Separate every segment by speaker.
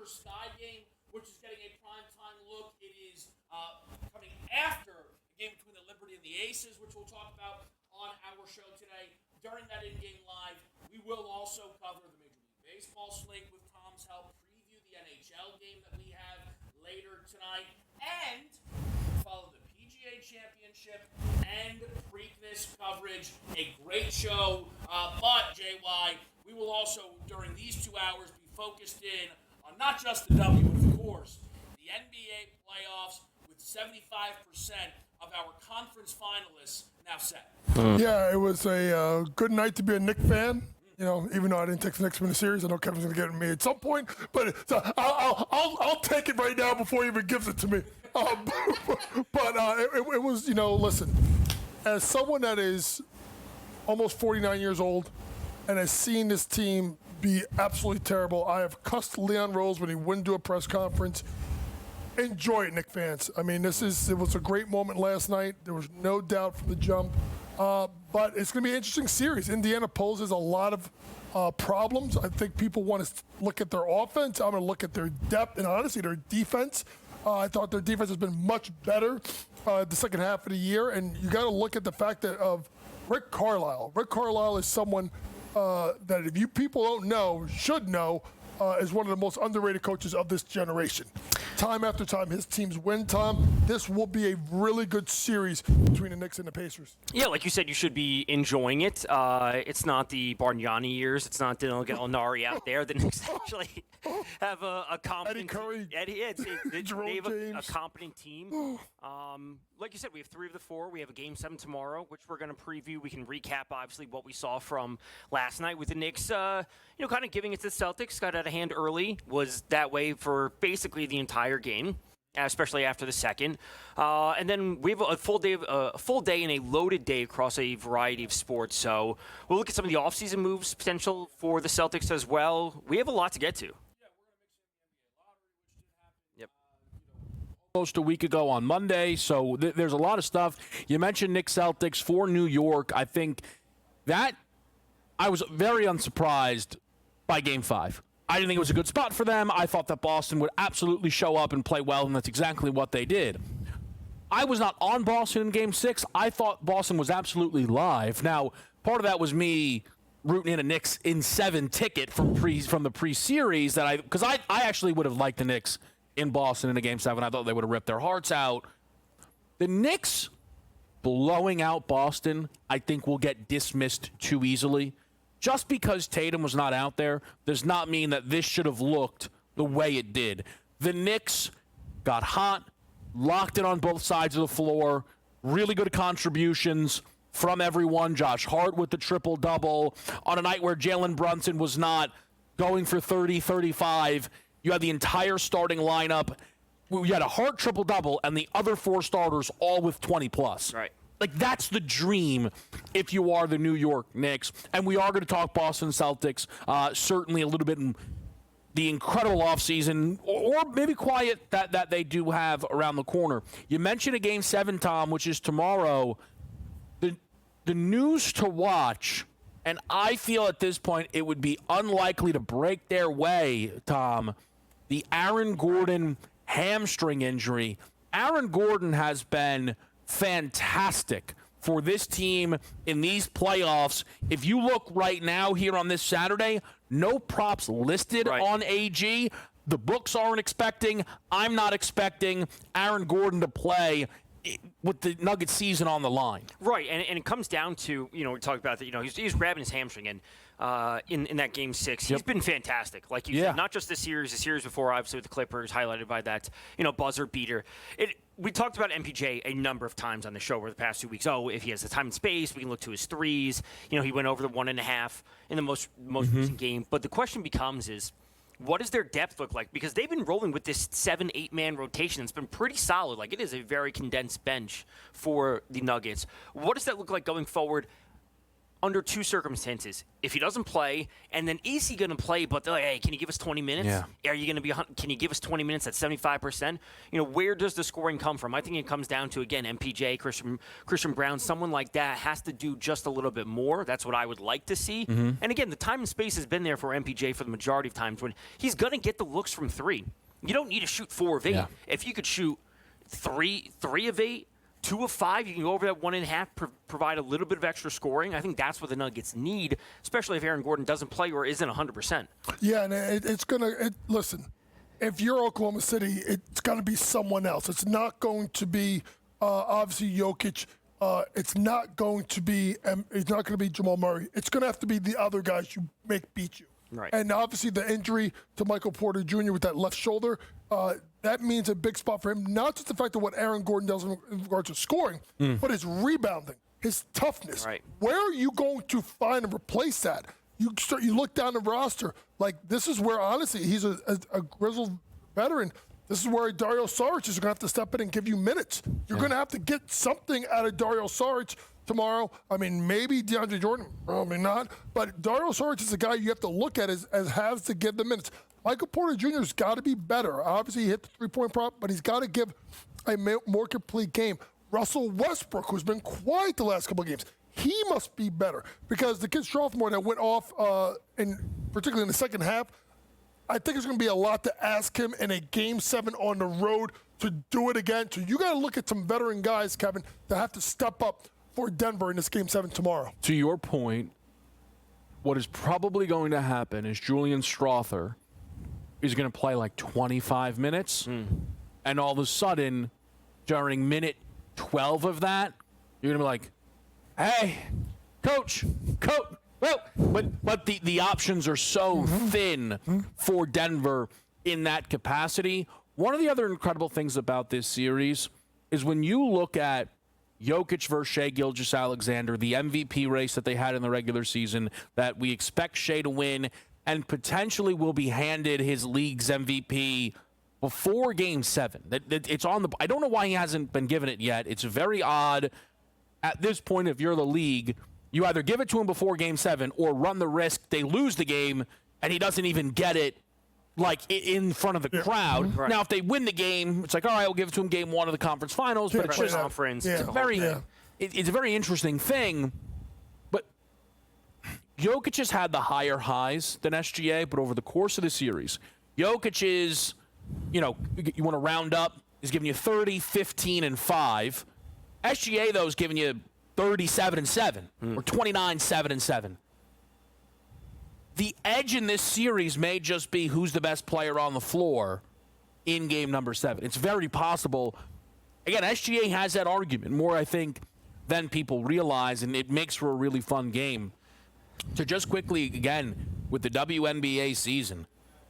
Speaker 1: Clippers Sky game, which is getting a primetime look. It is coming after the game between the Liberty and the Aces, which we'll talk about on our show today. During that in-game live, we will also cover the Major League Baseball slate with Tom's help, preview the NHL game that we have later tonight, and follow the PGA Championship and Preakness coverage. A great show, but JY, we will also, during these 2 hours, be focused in on not just the W, but of course, the NBA playoffs with 75% of our conference finalists now set.
Speaker 2: Yeah, it was a good night to be a Knicks fan. You know, even though I didn't take the Knicks win the series, I know Kevin's going to get me at some point. But I'll take it right now before he even gives it to me. It was, you know, listen, as someone that is almost 49 years old and has seen this team be absolutely terrible, I have cussed Leon Rose when he wouldn't do a press conference. Enjoy it, Knicks fans. I mean, it was a great moment last night. There was no doubt from the jump. But it's going to be an interesting series. Indiana poses a lot of problems. I think people want to look at their offense. I'm going to look at their depth and, honestly, their defense. I thought their defense has been much better the second half of the year. And you got to look at the fact that of Rick Carlisle. Rick Carlisle is someone that if you people don't know, should know, is one of the most underrated coaches of this generation. Time after time, his teams win, Tom. This will be a really good series between the Knicks and the Pacers.
Speaker 3: Yeah, like you said, you should be enjoying it. It's not the Bargnani years. It's not Danilo Gallinari out there. The Knicks actually have a competent
Speaker 2: Eddie Curry,
Speaker 3: they have a competent team. Like you said, we have 3 of the 4. We have a Game 7 tomorrow, which we're going to preview. We can recap, obviously, what we saw from last night with the Knicks, kind of giving it to the Celtics. Got out of hand early. Was that way for basically the entire game, especially after the second. And then we have a full day and a loaded day across a variety of sports. So we'll look at some of the offseason moves potential for the Celtics as well. We have a lot to get to.
Speaker 4: Almost a week ago on Monday, so there's a lot of stuff. You mentioned Knicks Celtics for New York. I think that I was very unsurprised by Game 5. I didn't think it was a good spot for them. I thought that Boston would absolutely show up and play well, and that's exactly what they did. I was not on Boston in Game 6. I thought Boston was absolutely live. Now, part of that was me rooting in a Knicks in 7 ticket from the pre-series because I actually would have liked the Knicks in Boston in a Game 7. I thought they would have ripped their hearts out. The Knicks blowing out Boston, I think, will get dismissed too easily. Just because Tatum was not out there does not mean that this should have looked the way it did. The Knicks got hot, locked it on both sides of the floor, really good contributions from everyone. Josh Hart with the triple-double. On a night where Jalen Brunson was not going for 30, 35, you had the entire starting lineup. You had a Hart triple-double and the other 4 starters all with 20-plus.
Speaker 3: Right.
Speaker 4: Like, that's the dream if you are the New York Knicks. And we are going to talk Boston Celtics, certainly a little bit in the incredible offseason, or maybe quiet that they do have around the corner. You mentioned a Game 7, Tom, which is tomorrow. The news to watch, and I feel at this point it would be unlikely to break their way, Tom, the Aaron Gordon hamstring injury. Aaron Gordon has been fantastic for this team in these playoffs. If you look right now here on this Saturday, no props listed on AG. The books aren't expecting. I'm not expecting Aaron Gordon to play with the Nuggets season on the line.
Speaker 3: Right, and it comes down to, we talked about that, he's grabbing his hamstring, and in that Game 6, he's been fantastic. Like you said, not just the series before, obviously with the Clippers, highlighted by that, buzzer beater. We talked about MPJ a number of times on the show over the past 2 weeks. Oh, if he has the time and space, we can look to his threes. He went over the 1.5 in the most recent game. But the question becomes is, what does their depth look like? Because they've been rolling with this 7-8-man rotation. It's been pretty solid. Like, it is a very condensed bench for the Nuggets. What does that look like going forward? under two circumstances. If he doesn't play, and then is he going to play, but they're like, hey, can you give us 20 minutes?
Speaker 4: Yeah.
Speaker 3: Are you going to be? Can you give us 20 minutes at 75%? Where does the scoring come from? I think it comes down to, again, MPJ, Christian Brown, someone like that has to do just a little bit more. That's what I would like to see.
Speaker 4: Mm-hmm.
Speaker 3: And again, the time and space has been there for MPJ for the majority of times when he's going to get the looks from three. You don't need to shoot 4 of 8.
Speaker 4: Yeah.
Speaker 3: If you could shoot 3 of 8, 2 of 5, you can go over that 1.5, provide a little bit of extra scoring. I think that's what the Nuggets need, especially if Aaron Gordon doesn't play or isn't 100%.
Speaker 2: Yeah, and it's going to – listen, if you're Oklahoma City, it's going to be someone else. It's not going to be obviously Jokic. It's not going to be Jamal Murray. It's going to have to be the other guys you make beat you.
Speaker 3: Right.
Speaker 2: And obviously the injury to Michael Porter Jr. with that left shoulder, that means a big spot for him. Not just the fact of what Aaron Gordon does in regards to scoring, but his rebounding, his toughness.
Speaker 3: Right.
Speaker 2: Where are you going to find and replace that? You look down the roster, like this is where, honestly, he's a grizzled veteran. This is where Dario Saric is going to have to step in and give you minutes. You're going to have to get something out of Dario Saric tomorrow. I mean, maybe DeAndre Jordan, probably not. But Dario Saric is a guy you have to look at as has to give the minutes. Michael Porter Jr. has got to be better. Obviously, he hit the three-point prop, but he's got to give a more complete game. Russell Westbrook, who's been quiet the last couple of games, he must be better because the kid Strothmore that went off, particularly in the second half, I think there's going to be a lot to ask him in a Game 7 on the road to do it again. So you got to look at some veteran guys, Kevin, that have to step up for Denver in this Game 7 tomorrow.
Speaker 4: To your point, what is probably going to happen is Julian Strawther is going to play like 25 minutes, and all of a sudden, during minute 12 of that, you're going to be like, hey, coach. Well, but the options are so thin for Denver in that capacity. One of the other incredible things about this series is when you look at Jokic versus Shai Gilgeous-Alexander, the MVP race that they had in the regular season, that we expect Shai to win and potentially will be handed his league's MVP before Game 7. It's on the. I don't know why he hasn't been given it yet. It's very odd. At this point, if you're the league, you either give it to him before Game 7 or run the risk they lose the game and he doesn't even get it like in front of the crowd.
Speaker 3: Right.
Speaker 4: Now, if they win the game, it's like, all right, we'll give it to him Game 1 of the conference finals. But it's just
Speaker 3: conference.
Speaker 2: Yeah.
Speaker 4: It's a very interesting thing. But Jokic has had the higher highs than SGA, but over the course of the series, Jokic is, you want to round up, is giving you 30, 15, and 5. SGA, though, is giving you 37 and 7 or 29, 7 and 7. The edge in this series may just be who's the best player on the floor in game number 7. It's very possible. Again, SGA has that argument more, I think, than people realize, and it makes for a really fun game. To just quickly, again, with the WNBA season,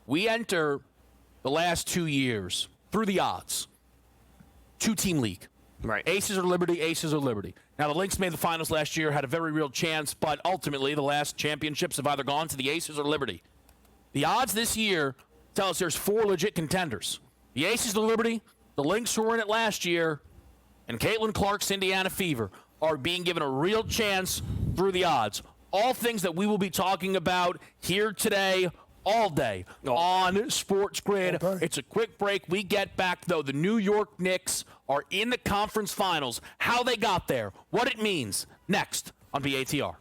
Speaker 4: we enter the last 2 years through the odds. 2-team league.
Speaker 3: Right.
Speaker 4: Aces or Liberty, Aces or Liberty. Now, the Lynx made the finals last year, had a very real chance, but ultimately the last championships have either gone to the Aces or Liberty. The odds this year tell us there's 4 legit contenders. The Aces, the Liberty, the Lynx who were in it last year, and Caitlin Clark's Indiana Fever are being given a real chance through the odds. All things that we will be talking about here today, all day on SportsGrid.
Speaker 2: Okay.
Speaker 4: It's a quick break. We get back, though. The New York Knicks are in the conference finals. How they got there, what it means, next on BATR.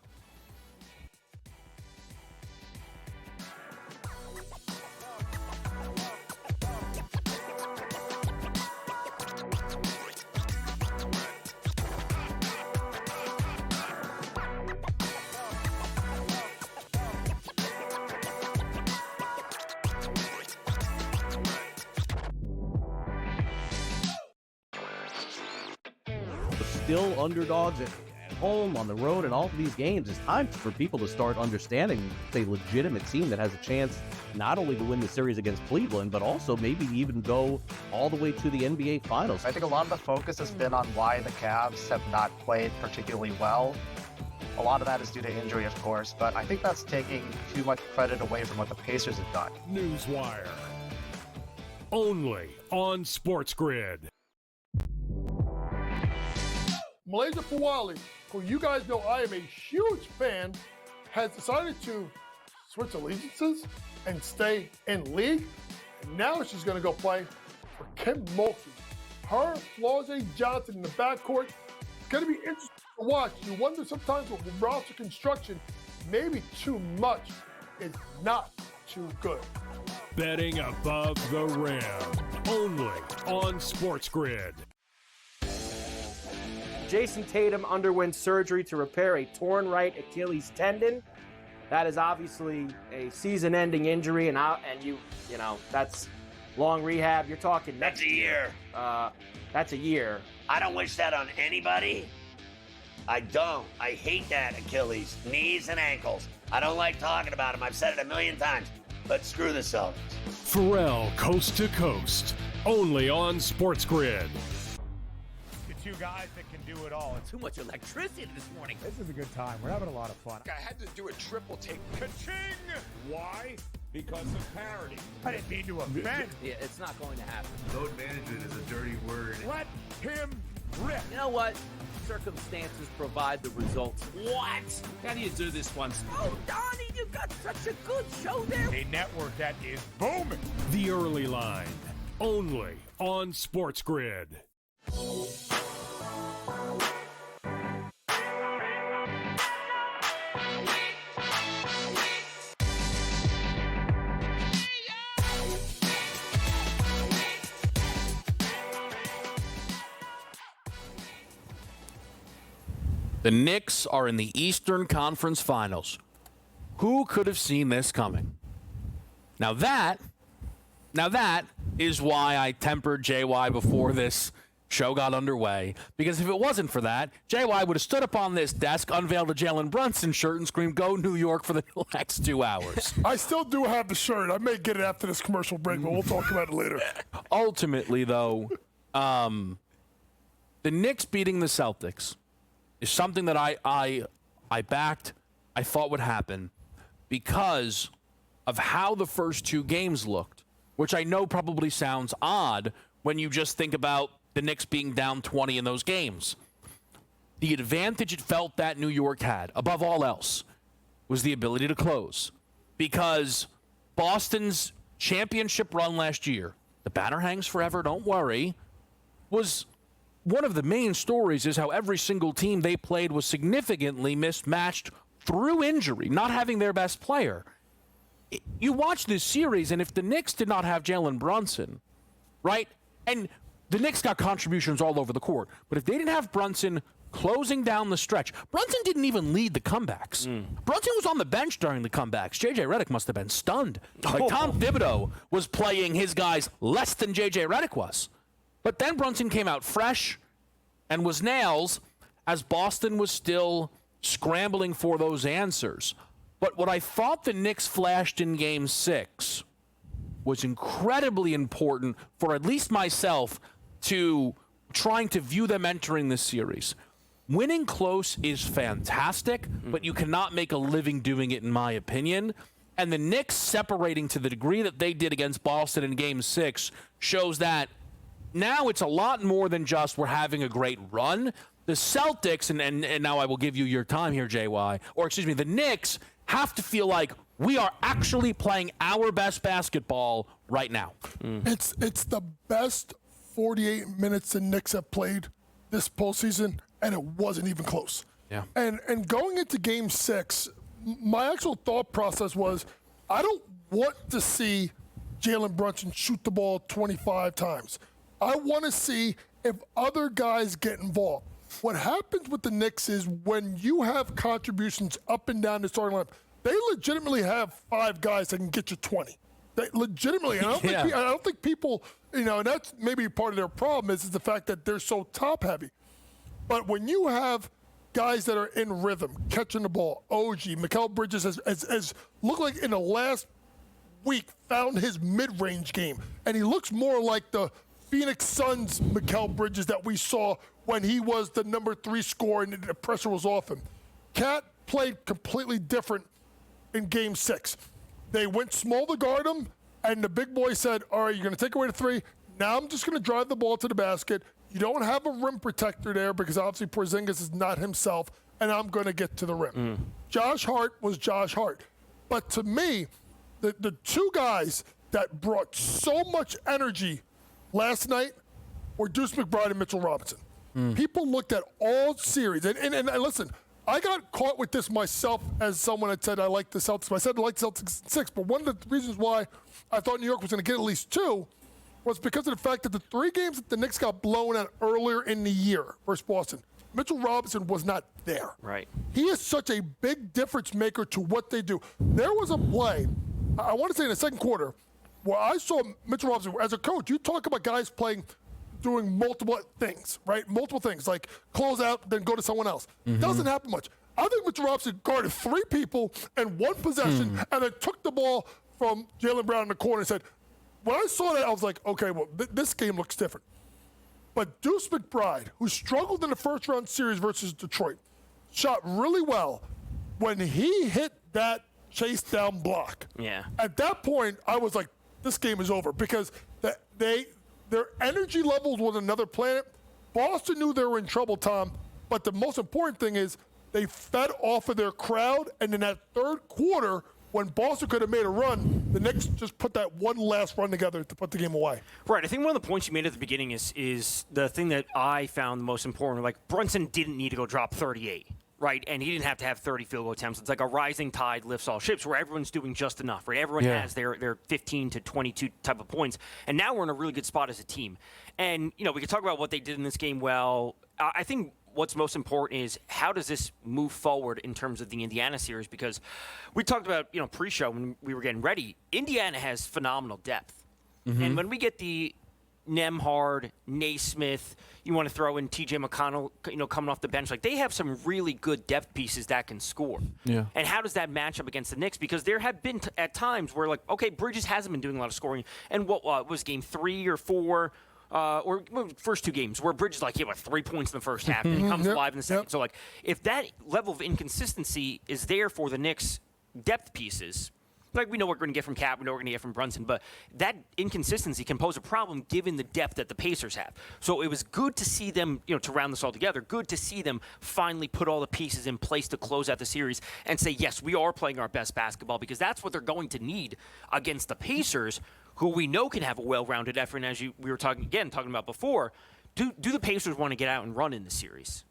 Speaker 5: Still underdogs at home, on the road, and all of these games. It's time for people to start understanding it's a legitimate team that has a chance not only to win the series against Cleveland, but also maybe even go all the way to the NBA Finals.
Speaker 6: I think a lot of the focus has been on why the Cavs have not played particularly well. A lot of that is due to injury, of course, but I think that's taking too much credit away from what the Pacers have done.
Speaker 7: Newswire. Only on SportsGrid.
Speaker 2: Malaysia Puwali, who you guys know I am a huge fan, has decided to switch allegiances and stay in league. And now she's going to go play for Kim Mulkey. Her, Flau'jae Johnson in the backcourt. It's going to be interesting to watch. You wonder sometimes with roster construction, maybe too much is not too good.
Speaker 7: Betting above the rim, only on SportsGrid.
Speaker 8: Jason Tatum underwent surgery to repair a torn right Achilles tendon. That is obviously a season-ending injury, and you know that's long rehab. You're talking
Speaker 9: That's a year.
Speaker 8: That's a year.
Speaker 9: I don't wish that on anybody. I don't. I hate that Achilles, knees and ankles. I don't like talking about them. I've said it a million times. But screw the Celtics.
Speaker 7: Pharrell Coast to Coast, only on SportsGrid.
Speaker 10: Two guys that can do it all.
Speaker 9: Too much electricity this morning.
Speaker 10: This is a good time. We're having a lot of fun.
Speaker 11: I had to do a triple take.
Speaker 10: Ka-ching! Why? Because of parity. I didn't mean to offend.
Speaker 9: Yeah, it's not going to happen.
Speaker 11: Load management is a dirty word.
Speaker 10: Let him rip.
Speaker 9: You know what? Circumstances provide the results. What? How do you do this once? Oh, Donnie, you've got such a good show there.
Speaker 10: A network that is booming.
Speaker 7: The Early Line, only on SportsGrid.
Speaker 4: The Knicks are in the Eastern Conference Finals. Who could have seen this coming? Now that is why I tempered JY before this show got underway. Because if it wasn't for that, JY would have stood up on this desk, unveiled a Jalen Brunson shirt, and screamed, "Go New York" for the next 2 hours.
Speaker 2: I still do have the shirt. I may get it after this commercial break, but we'll talk about it later.
Speaker 4: Ultimately, though, the Knicks beating the Celtics is something that I backed, I thought would happen because of how the first 2 games looked, which I know probably sounds odd when you just think about the Knicks being down 20 in those games. The advantage it felt that New York had, above all else, was the ability to close. Because Boston's championship run last year, the banner hangs forever, don't worry, was one of the main stories is how every single team they played was significantly mismatched through injury, not having their best player. You watch this series, and if the Knicks did not have Jalen Brunson, right, and the Knicks got contributions all over the court, but if they didn't have Brunson closing down the stretch, Brunson didn't even lead the comebacks. Brunson was on the bench during the comebacks. J.J. Redick must have been stunned. Like Tom Thibodeau was playing his guys less than J.J. Redick was. But then Brunson came out fresh and was nails as Boston was still scrambling for those answers. But what I thought the Knicks flashed in Game 6 was incredibly important for at least myself to trying to view them entering this series. Winning close is fantastic, but you cannot make a living doing it, in my opinion. And the Knicks separating to the degree that they did against Boston in Game 6 shows that now it's a lot more than just we're having a great run. The Celtics, and now I will give you your time here, JY, or excuse me, the Knicks have to feel like we are actually playing our best basketball right now.
Speaker 2: It's the best 48 minutes the Knicks have played this postseason, and it wasn't even close.
Speaker 4: Yeah.
Speaker 2: And going into Game 6, my actual thought process was, I don't want to see Jalen Brunson shoot the ball 25 times. I want to see if other guys get involved. What happens with the Knicks is when you have contributions up and down the starting lineup, they legitimately have 5 guys that can get you 20. They legitimately. And I don't think people, and that's maybe part of their problem is the fact that they're so top-heavy. But when you have guys that are in rhythm, catching the ball, OG, Mikal Bridges has looked like in the last week found his mid-range game, and he looks more like the Phoenix Suns Mikal Bridges that we saw when he was the number 3 scorer and the pressure was off him. Cat played completely different in Game 6. They went small to guard him, and the big boy said, all right, you're going to take away the 3. Now I'm just going to drive the ball to the basket, You don't have a rim protector there because obviously Porzingis is not himself, and I'm going to get to the rim. Josh Hart was Josh Hart. But to me, the two guys that brought so much energy last night were Deuce McBride and Mitchell Robinson. People looked at all series. And listen, I got caught with this myself as someone that said I like the Celtics. I said I like the Celtics in 6, but one of the reasons why I thought New York was going to get at least 2 was because of the fact that the 3 games that the Knicks got blown out earlier in the year versus Boston, Mitchell Robinson was not there.
Speaker 3: Right.
Speaker 2: He is such a big difference maker to what they do. There was a play, I want to say in the second quarter, where I saw Mitchell Robinson, as a coach, you talk about guys doing multiple things, right? Multiple things, like close out, then go to someone else. Doesn't happen much. I think Mitchell Robinson guarded 3 people in one possession and then took the ball from Jaylen Brown in the corner and said, when I saw that, I was like, okay, well, this game looks different. But Deuce McBride, who struggled in the first-round series versus Detroit, shot really well when he hit that chase-down block.
Speaker 3: Yeah.
Speaker 2: At that point, I was like, this game is over because their energy levels was another planet. Boston knew they were in trouble, Tom, but the most important thing is they fed off of their crowd, and in that third quarter, when Boston could have made a run, the Knicks just put that one last run together to put the game away.
Speaker 3: Right. I think one of the points you made at the beginning is the thing that I found the most important. Like, Brunson didn't need to go drop 38, right? And he didn't have to have 30 field goal attempts. It's like a rising tide lifts all ships where everyone's doing just enough, right? Everyone has their 15 to 22 type of points. And now we're in a really good spot as a team. And, we could talk about what they did in this game well. I think what's most important is how does this move forward in terms of the Indiana series? Because we talked about, pre-show when we were getting ready, Indiana has phenomenal depth. And when we get the Nembhard, Naismith, you want to throw in TJ McConnell, coming off the bench, like they have some really good depth pieces that can score.
Speaker 4: Yeah.
Speaker 3: And how does that match up against the Knicks? Because there have been at times where, like, okay, Bridges hasn't been doing a lot of scoring. And what was game 3 or 4? Or first 2 games where Bridges he had 3 points in the first half and he comes alive in the second. So if that level of inconsistency is there for the Knicks depth pieces, we know what we're going to get from Cat, we know what we're going to get from Brunson, but that inconsistency can pose a problem given the depth that the Pacers have. So it was good to see them, to round this all together, good to see them finally put all the pieces in place to close out the series and say, yes, we are playing our best basketball, because that's what they're going to need against the Pacers, who we know can have a well-rounded effort. And as we were talking about before, do the Pacers want to get out and run in the series?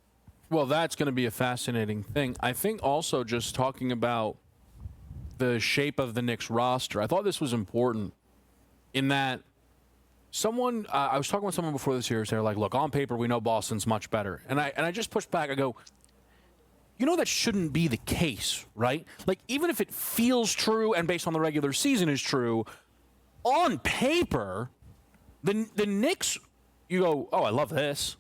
Speaker 4: Well, that's going to be a fascinating thing. I think also just talking about the shape of the Knicks roster, I thought this was important in that I was talking with someone before the series. They're like, look, on paper, we know Boston's much better. And I just pushed back. I go, that shouldn't be the case, right? Like, even if it feels true and based on the regular season is true, on paper, the Knicks, you go, oh, I love this.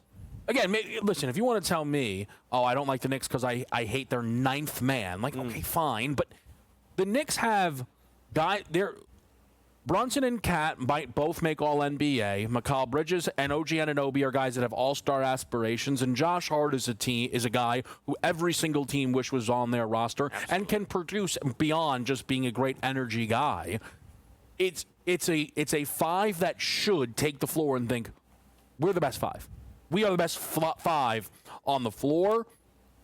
Speaker 4: Again, listen, if you want to tell me, oh, I don't like the Knicks because I hate their 9th man, okay, fine. But the Knicks have Brunson and Cat might both make All-NBA. Mikal Bridges and OG Anunoby are guys that have all-star aspirations, and Josh Hart is a guy who every single team wish was on their roster. Absolutely. And can produce beyond just being a great energy guy. It's a 5 that should take the floor and think, we're the best 5. We are the best 5 on the floor.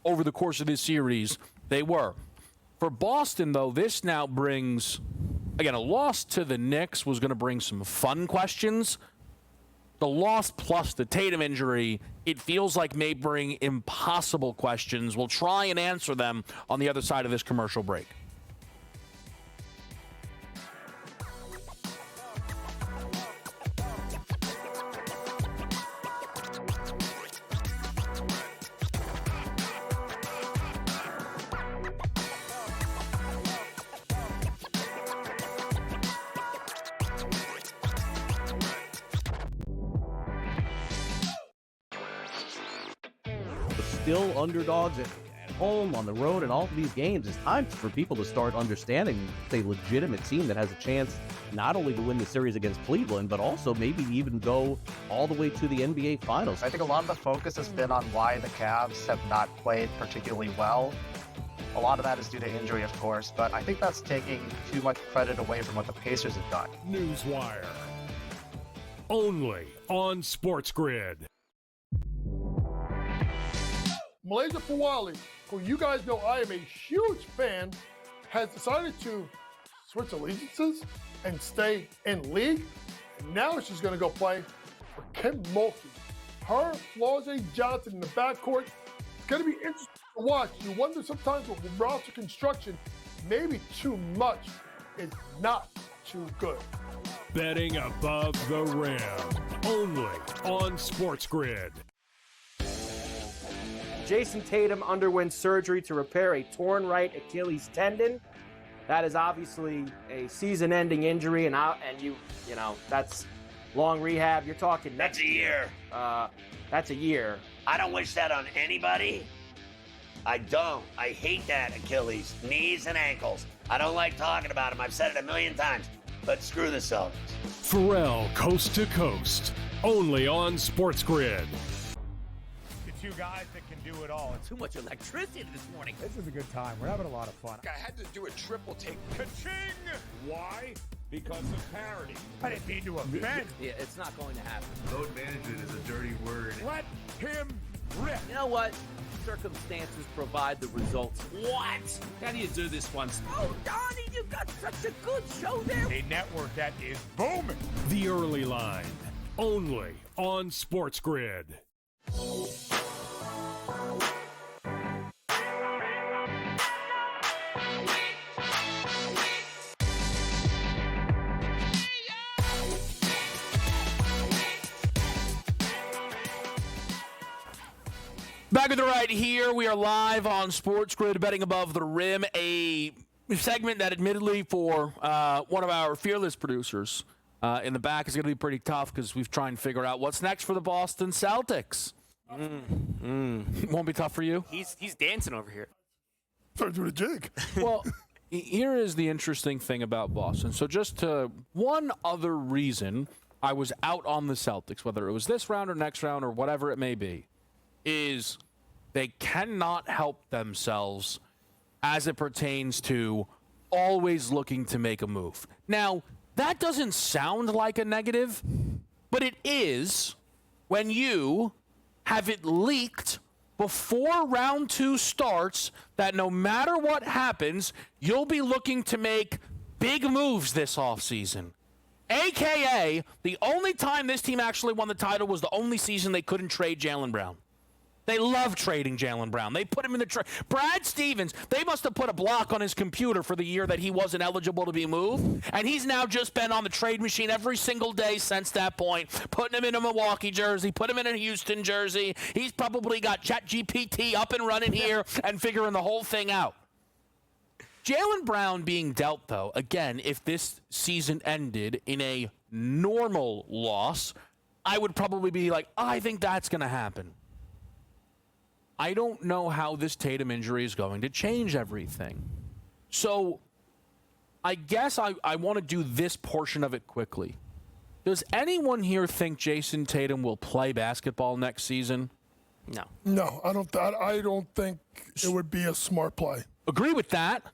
Speaker 4: Over the course of this series, they were. For Boston, though, this now brings, again, a loss to the Knicks was going to bring some fun questions. The loss plus the Tatum injury, it feels like may bring impossible questions. We'll try and answer them on the other side of this commercial break.
Speaker 5: Still underdogs at home, on the road, and all of these games. It's time for people to start understanding it's a legitimate team that has a chance not only to win the series against Cleveland, but also maybe even go all the way to the NBA Finals.
Speaker 6: I think a lot of the focus has been on why the Cavs have not played particularly well. A lot of that is due to injury, of course, but I think that's taking too much credit away from what the Pacers have done.
Speaker 7: Newswire. Only on SportsGrid.
Speaker 2: Malaysia Fawali, who you guys know I am a huge fan, has decided to switch allegiances and stay in league. And now she's going to go play for Kim Mulkey. Her, Flau'jae Johnson in the backcourt. It's going to be interesting to watch. You wonder sometimes with roster construction, maybe too much is not too good.
Speaker 7: Betting above the rim. Only on SportsGrid.
Speaker 8: Jason Tatum underwent surgery to repair a torn right Achilles tendon. That is obviously a season-ending injury, and you know that's long rehab. You're talking
Speaker 9: That's a year.
Speaker 8: That's a year.
Speaker 9: I don't wish that on anybody. I don't. I hate that Achilles, knees and ankles. I don't like talking about them. I've said it a million times. But screw the Celtics.
Speaker 7: Pharrell Coast to Coast. Only on SportsGrid.
Speaker 10: The two guys that can do it all.
Speaker 12: Too much electricity this morning.
Speaker 10: This is a good time. We're having a lot of fun.
Speaker 11: I had to do a triple take.
Speaker 10: Ka-ching! Why? Because of parity. I didn't mean to offend.
Speaker 12: Yeah, it's not going to happen.
Speaker 11: Load management is a dirty word.
Speaker 10: Let him rip.
Speaker 12: You know what? Circumstances provide the results. What? How do you do this once? Oh, Donnie, you've got such a good show there.
Speaker 10: A network that is booming.
Speaker 7: The Early Line. Only on SportsGrid.
Speaker 4: Back at the right here, we are live on SportsGrid, betting above the rim, a segment that admittedly for one of our fearless producers in the back is going to be pretty tough because we've tried to figure out what's next for the Boston Celtics. Won't be tough for you?
Speaker 3: He's dancing over here.
Speaker 2: Started doing a jig.
Speaker 4: Well, here is the interesting thing about Boston. So just one other reason I was out on the Celtics, whether it was this round or next round or whatever it may be, is they cannot help themselves as it pertains to always looking to make a move. Now, that doesn't sound like a negative, but it is when you have it leaked before round 2 starts that no matter what happens, you'll be looking to make big moves this offseason. AKA, the only time this team actually won the title was the only season they couldn't trade Jaylen Brown. They love trading Jaylen Brown. They put him in the trade. Brad Stevens, they must have put a block on his computer for the year that he wasn't eligible to be moved. And he's now just been on the trade machine every single day since that point, putting him in a Milwaukee jersey, put him in a Houston jersey. He's probably got ChatGPT up and running here and figuring the whole thing out. Jaylen Brown being dealt, though, again, if this season ended in a normal loss, I would probably be like, I think that's going to happen. I don't know how this Tatum injury is going to change everything. So I guess I want to do this portion of it quickly. Does anyone here think Jason Tatum will play basketball next season?
Speaker 3: No.
Speaker 2: No, I don't think it would be a smart play.
Speaker 4: Agree with that.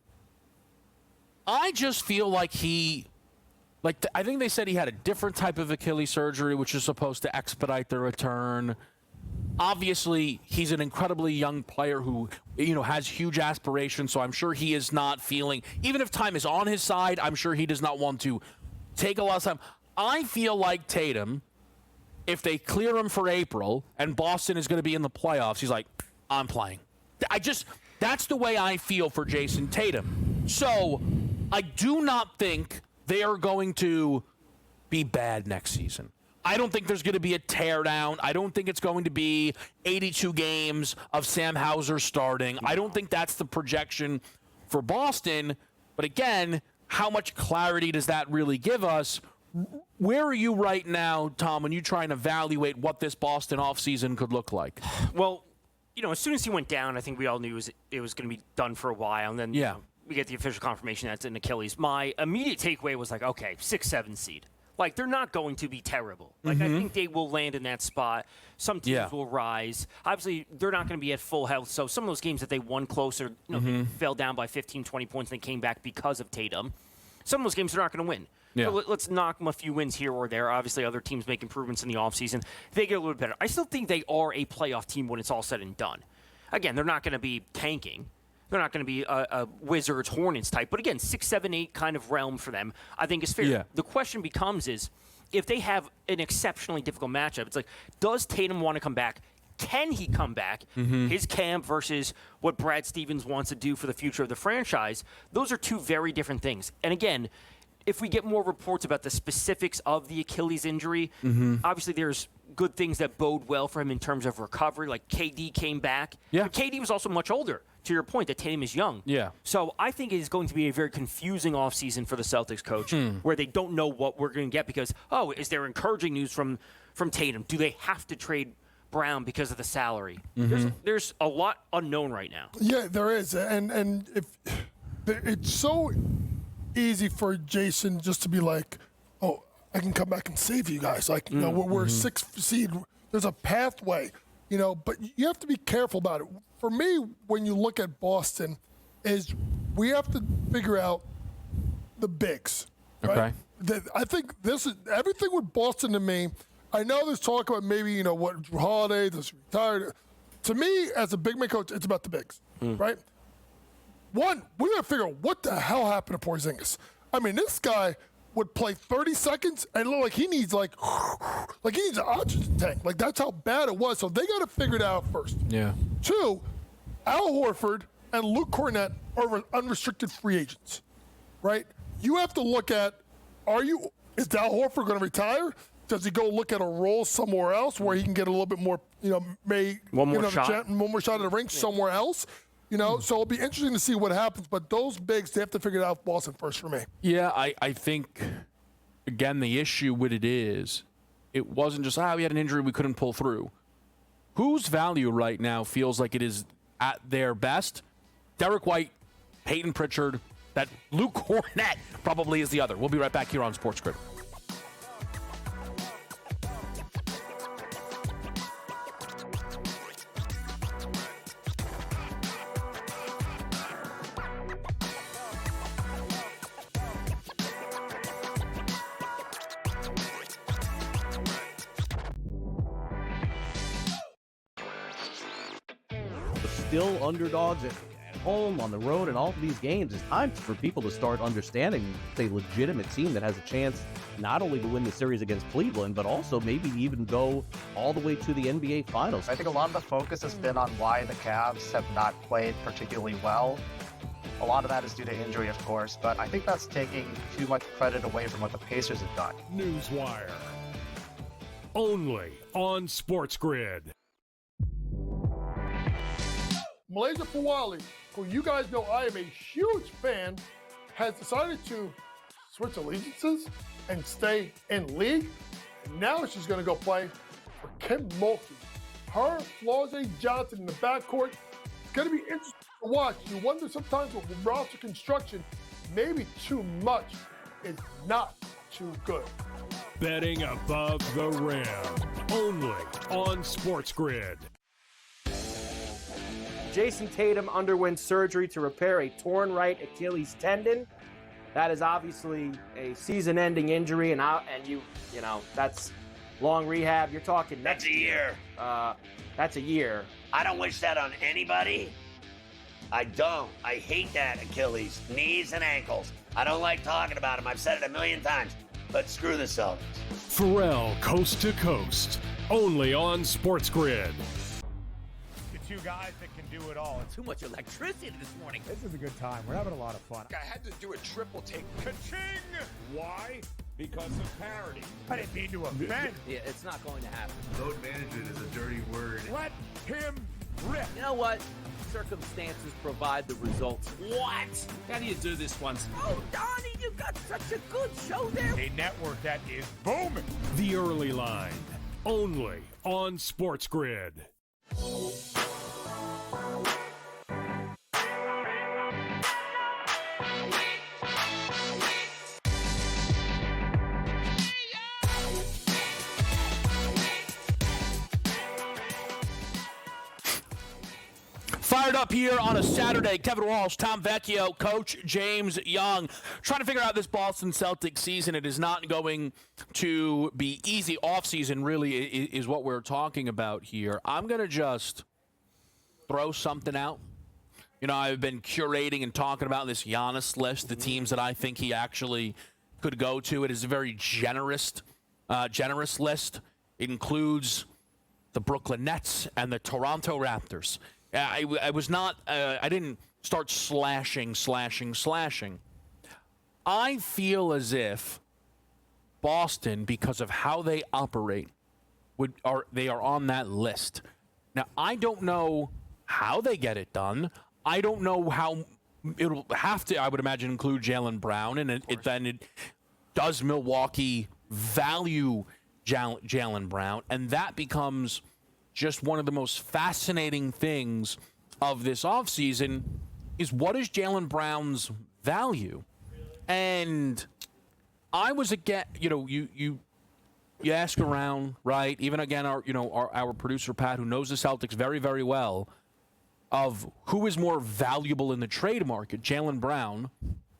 Speaker 4: I just feel like I think they said he had a different type of Achilles surgery, which is supposed to expedite the return. Obviously, he's an incredibly young player who, has huge aspirations, so I'm sure he is not feeling, even if time is on his side, I'm sure he does not want to take a lot of time. I feel like Tatum, if they clear him for April and Boston is going to be in the playoffs, he's like, I'm playing. That's the way I feel for Jason Tatum. So I do not think they are going to be bad next season. I don't think there's going to be a teardown. I don't think it's going to be 82 games of Sam Hauser starting. I don't think that's the projection for Boston. But again, how much clarity does that really give us? Where are you right now, Tom, when you try and evaluate what this Boston offseason could look like?
Speaker 3: Well, as soon as he went down, I think we all knew it was going to be done for a while. And then we get the official confirmation that's an Achilles. My immediate takeaway was like, okay, 6-7 seed. Like, they're not going to be terrible. Like, I think they will land in that spot. Some teams will rise. Obviously, they're not going to be at full health. So some of those games that they won closer, they fell down by 15, 20 points, and they came back because of Tatum. Some of those games they're not going to win. Yeah. So let's knock them a few wins here or there. Obviously, other teams make improvements in the offseason. They get a little bit better. I still think they are a playoff team when it's all said and done. again, they're not going to be tanking. They're not going to be a Wizards, Hornets type. But again, 6, 7, 8 kind of realm for them, I think is fair.
Speaker 4: Yeah.
Speaker 3: The question becomes is, if they have an exceptionally difficult matchup, it's like, does Tatum want to come back? Can he come back? His camp versus what Brad Stevens wants to do for the future of the franchise, those are two very different things. And again, if we get more reports about the specifics of the Achilles injury, obviously there's good things that bode well for him in terms of recovery. Like KD came back.
Speaker 4: Yeah.
Speaker 3: But KD was also much older, to your point, that Tatum is young.
Speaker 4: Yeah.
Speaker 3: So I think it is going to be a very confusing offseason for the Celtics coach, where they don't know what we're going to get because, is there encouraging news from Tatum? Do they have to trade Brown because of the salary? There's a lot unknown right now.
Speaker 2: Yeah, there is. And if it's so easy for Jason just to be like, oh, I can come back and save you guys. Like, you know, we're a 6th seed. There's a pathway, you know, but you have to be careful about it. For me, when you look at Boston, is we have to figure out the bigs. Right?
Speaker 4: Okay.
Speaker 2: I think this is everything with Boston to me. I know there's talk about maybe, you know, what Drew Holiday, this retired. To me, as a big man coach, it's about the bigs, right? One, we got to figure out what the hell happened to Porzingis. I mean, this guy would play 30 seconds and look like he needs like he needs an oxygen tank. Like, that's how bad it was. So they got to figure it out first.
Speaker 4: Yeah.
Speaker 2: 2, Al Horford and Luke Cornett are unrestricted free agents, right? You have to look at, is Al Horford going to retire? Does he go look at a role somewhere else where he can get a little bit more, you know,
Speaker 3: one more shot
Speaker 2: at the ring somewhere else? You know, so it'll be interesting to see what happens. But those bigs, they have to figure it out Boston first for me.
Speaker 4: Yeah, I think, again, the issue with it is it wasn't just, we had an injury we couldn't pull through. Whose value right now feels like it is at their best? Derek White, Peyton Pritchard, that Luke Cornett probably is the other. We'll be right back here on SportsGrid.
Speaker 5: Still underdogs at home, on the road, and all of these games. It's time for people to start understanding it's a legitimate team that has a chance not only to win the series against Cleveland, but also maybe even go all the way to the NBA Finals.
Speaker 6: I think a lot of the focus has been on why the Cavs have not played particularly well. A lot of that is due to injury, of course, but I think that's taking too much credit away from what the Pacers have done.
Speaker 7: Newswire. Only on SportsGrid.
Speaker 2: Malaysia Fawali, who you guys know I am a huge fan, has decided to switch allegiances and stay in league. And now she's going to go play for Kim Mulkey. Her, Flau'jae Johnson in the backcourt. It's going to be interesting to watch. You wonder sometimes with roster construction, maybe too much is not too good.
Speaker 7: Betting above the rim. Only on SportsGrid.
Speaker 8: Jason Tatum underwent surgery to repair a torn right Achilles tendon. That is obviously a season-ending injury, and you know that's long rehab. You're talking
Speaker 9: That's a year.
Speaker 8: That's a year.
Speaker 9: I don't wish that on anybody. I don't. I hate that Achilles, knees and ankles. I don't like talking about them. I've said it a million times. But screw the Celtics.
Speaker 7: Pharrell Coast to Coast. Only on SportsGrid.
Speaker 10: The two guys that can do it all.
Speaker 12: Too much electricity this morning.
Speaker 10: This is a good time. We're having a lot of fun.
Speaker 11: I had to do a triple take.
Speaker 10: Ka-ching! Why? Because of parity. I didn't mean to offend.
Speaker 12: Yeah, it's not going to happen.
Speaker 11: Load management is a dirty word.
Speaker 10: Let him rip.
Speaker 12: You know what? Circumstances provide the results. What? How do you do this once? Oh, Donnie, you got such a good show there.
Speaker 10: A network that is booming.
Speaker 7: The Early Line. Only on SportsGrid.
Speaker 4: Fired up here on a Saturday. Kevin Walsh, Tom Vecchio, Coach James Young. Trying to figure out this Boston Celtics season. It is not going to be easy. Offseason really is what we're talking about here. I'm going to just throw something out. I've been curating and talking about this Giannis list, the teams that I think he actually could go to. It is a very generous list. It includes the Brooklyn Nets and the Toronto Raptors. I was not. I didn't start slashing. I feel as if Boston, because of how they operate, they are on that list. Now, I don't know how they get it done. I don't know how it'll have to, I would imagine, include Jaylen Brown, and it does Milwaukee value Jaylen Brown, and that becomes just one of the most fascinating things of this offseason is what is Jaylen Brown's value? And I was again, you ask around, right? Even again, our producer Pat, who knows the Celtics very, very well, of who is more valuable in the trade market, Jaylen Brown,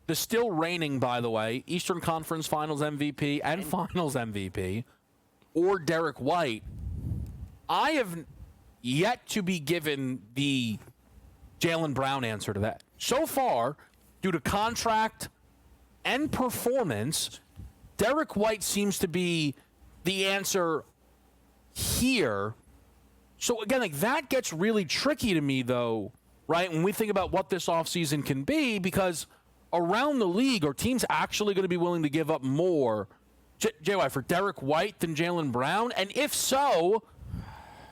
Speaker 4: the still reigning, by the way, Eastern Conference Finals MVP and Finals MVP, or Derek White. I have yet to be given the Jaylen Brown answer to that. So far, due to contract and performance, Derek White seems to be the answer here. So, again, that gets really tricky to me, though, right, when we think about what this offseason can be, because around the league, are teams actually going to be willing to give up more, JY, for Derek White than Jaylen Brown? And if so,